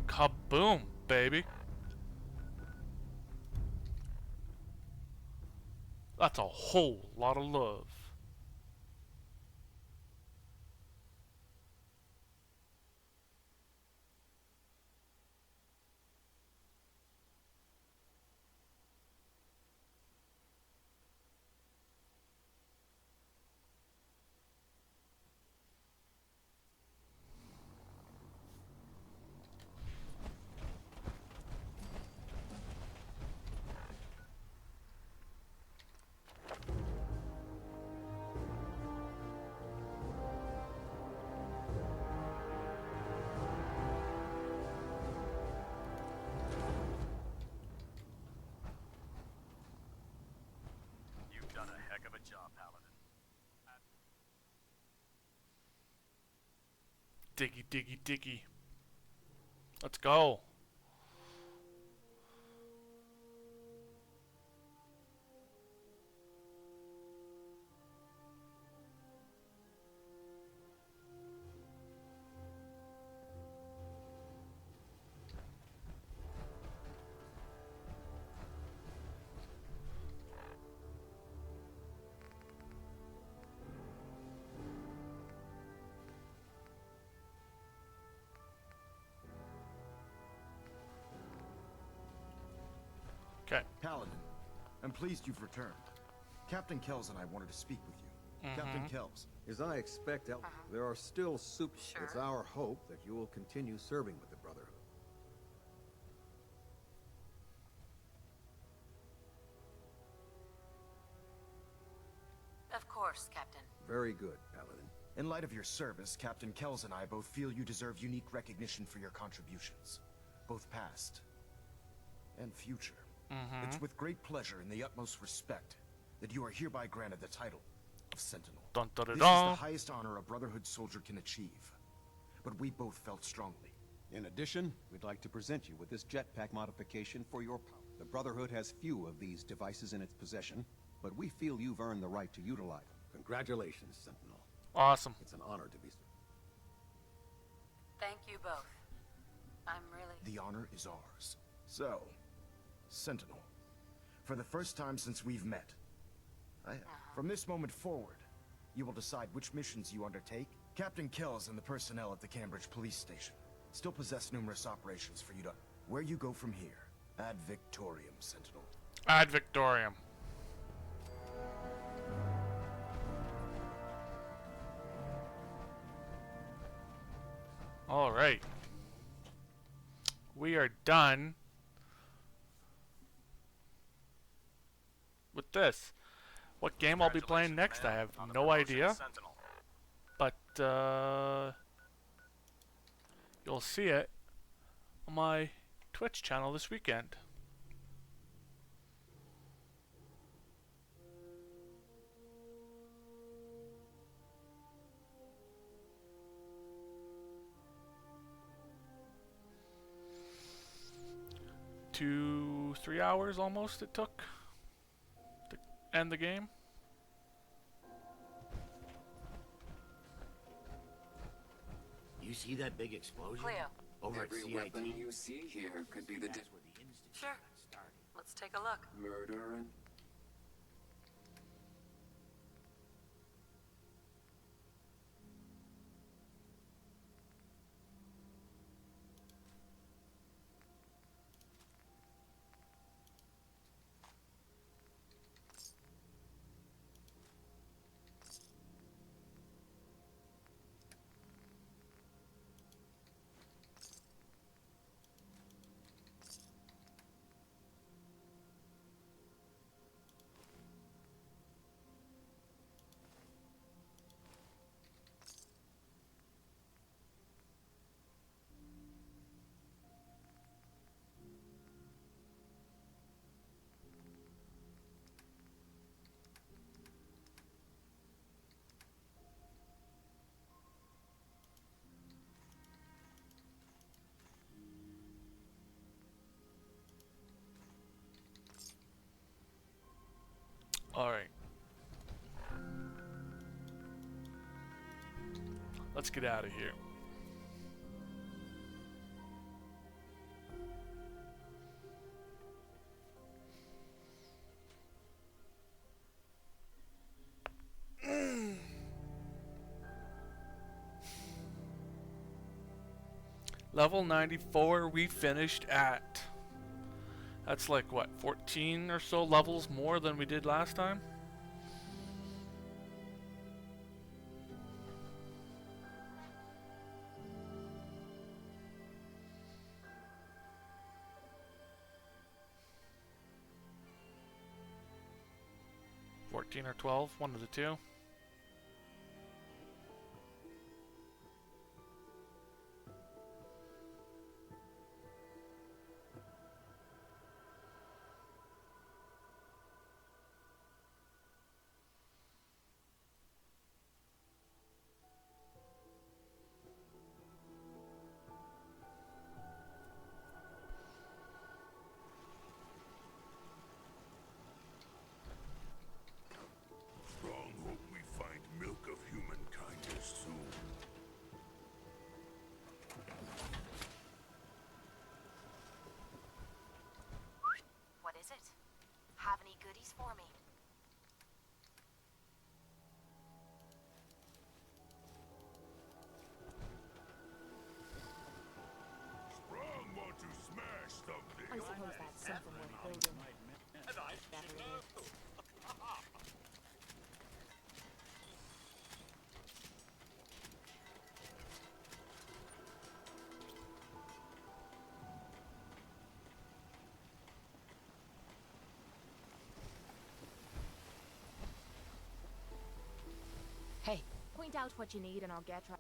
Kaboom, baby! That's a whole lot of love. You've done a heck of a job, Paladin. Diggy, diggy, diggy. Let's go. Okay. Paladin, I'm pleased you've returned. Captain Kells and I wanted to speak with you. Captain Kells. As I expect, there are still It's our hope that you will continue serving with the Brotherhood. Of course, Captain. Very good, Paladin. In light of your service, Captain Kells and I both feel you deserve unique recognition for your contributions, both past and future. It's with great pleasure and the utmost respect that you are hereby granted the title of Sentinel. Dun, dun, dun, This is dun. the highest honor a Brotherhood soldier can achieve, but we both felt strongly. In addition, we'd like to present you with this jetpack modification for your power. The Brotherhood has few of these devices in its possession, but we feel you've earned the right to utilize them. Congratulations, Sentinel. Awesome. It's an honor to be... Thank you both. I'm really... The honor is ours. So, Sentinel, for the first time since we've met, from this moment forward, you will decide which missions you undertake. Captain Kells and the personnel at the Cambridge Police Station still possess numerous operations for you to... Where you go from here, ad Victorium, Sentinel. Ad Victorium. All right. We are done with this. What game I'll be playing next, I have no idea. But you'll see it on my Twitch channel this weekend. To 3 hours almost it took to end the game. You see that big explosion? Cleo. Over Every at CIT? weapon you see here could be the Sure. Let's take a look. murder and Alright. Let's get out of here. Level 94 we finished at. That's like what, 14 or so levels more than we did last time? Or 12, one of the two. Strong hope we find milk of human kindness soon. What is it? Have any goodies for me? Strong want to smash something. I suppose that's something worth building. And I should know. Hey, point out what you need and I'll get right.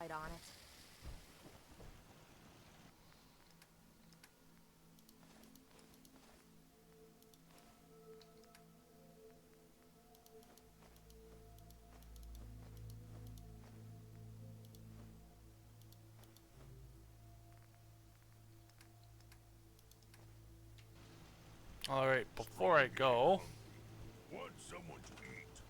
Right on it. Alright, before I go, Want someone to eat.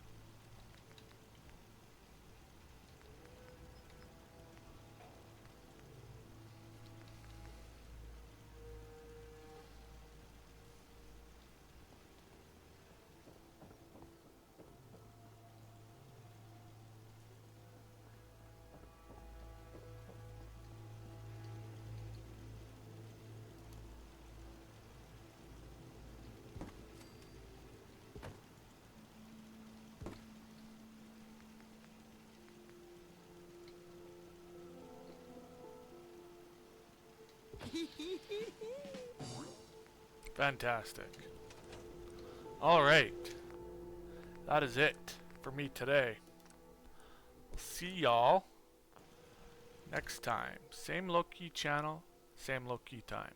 fantastic. Alright, that is it for me today. See y'all next time. Same low-key channel, same low-key time.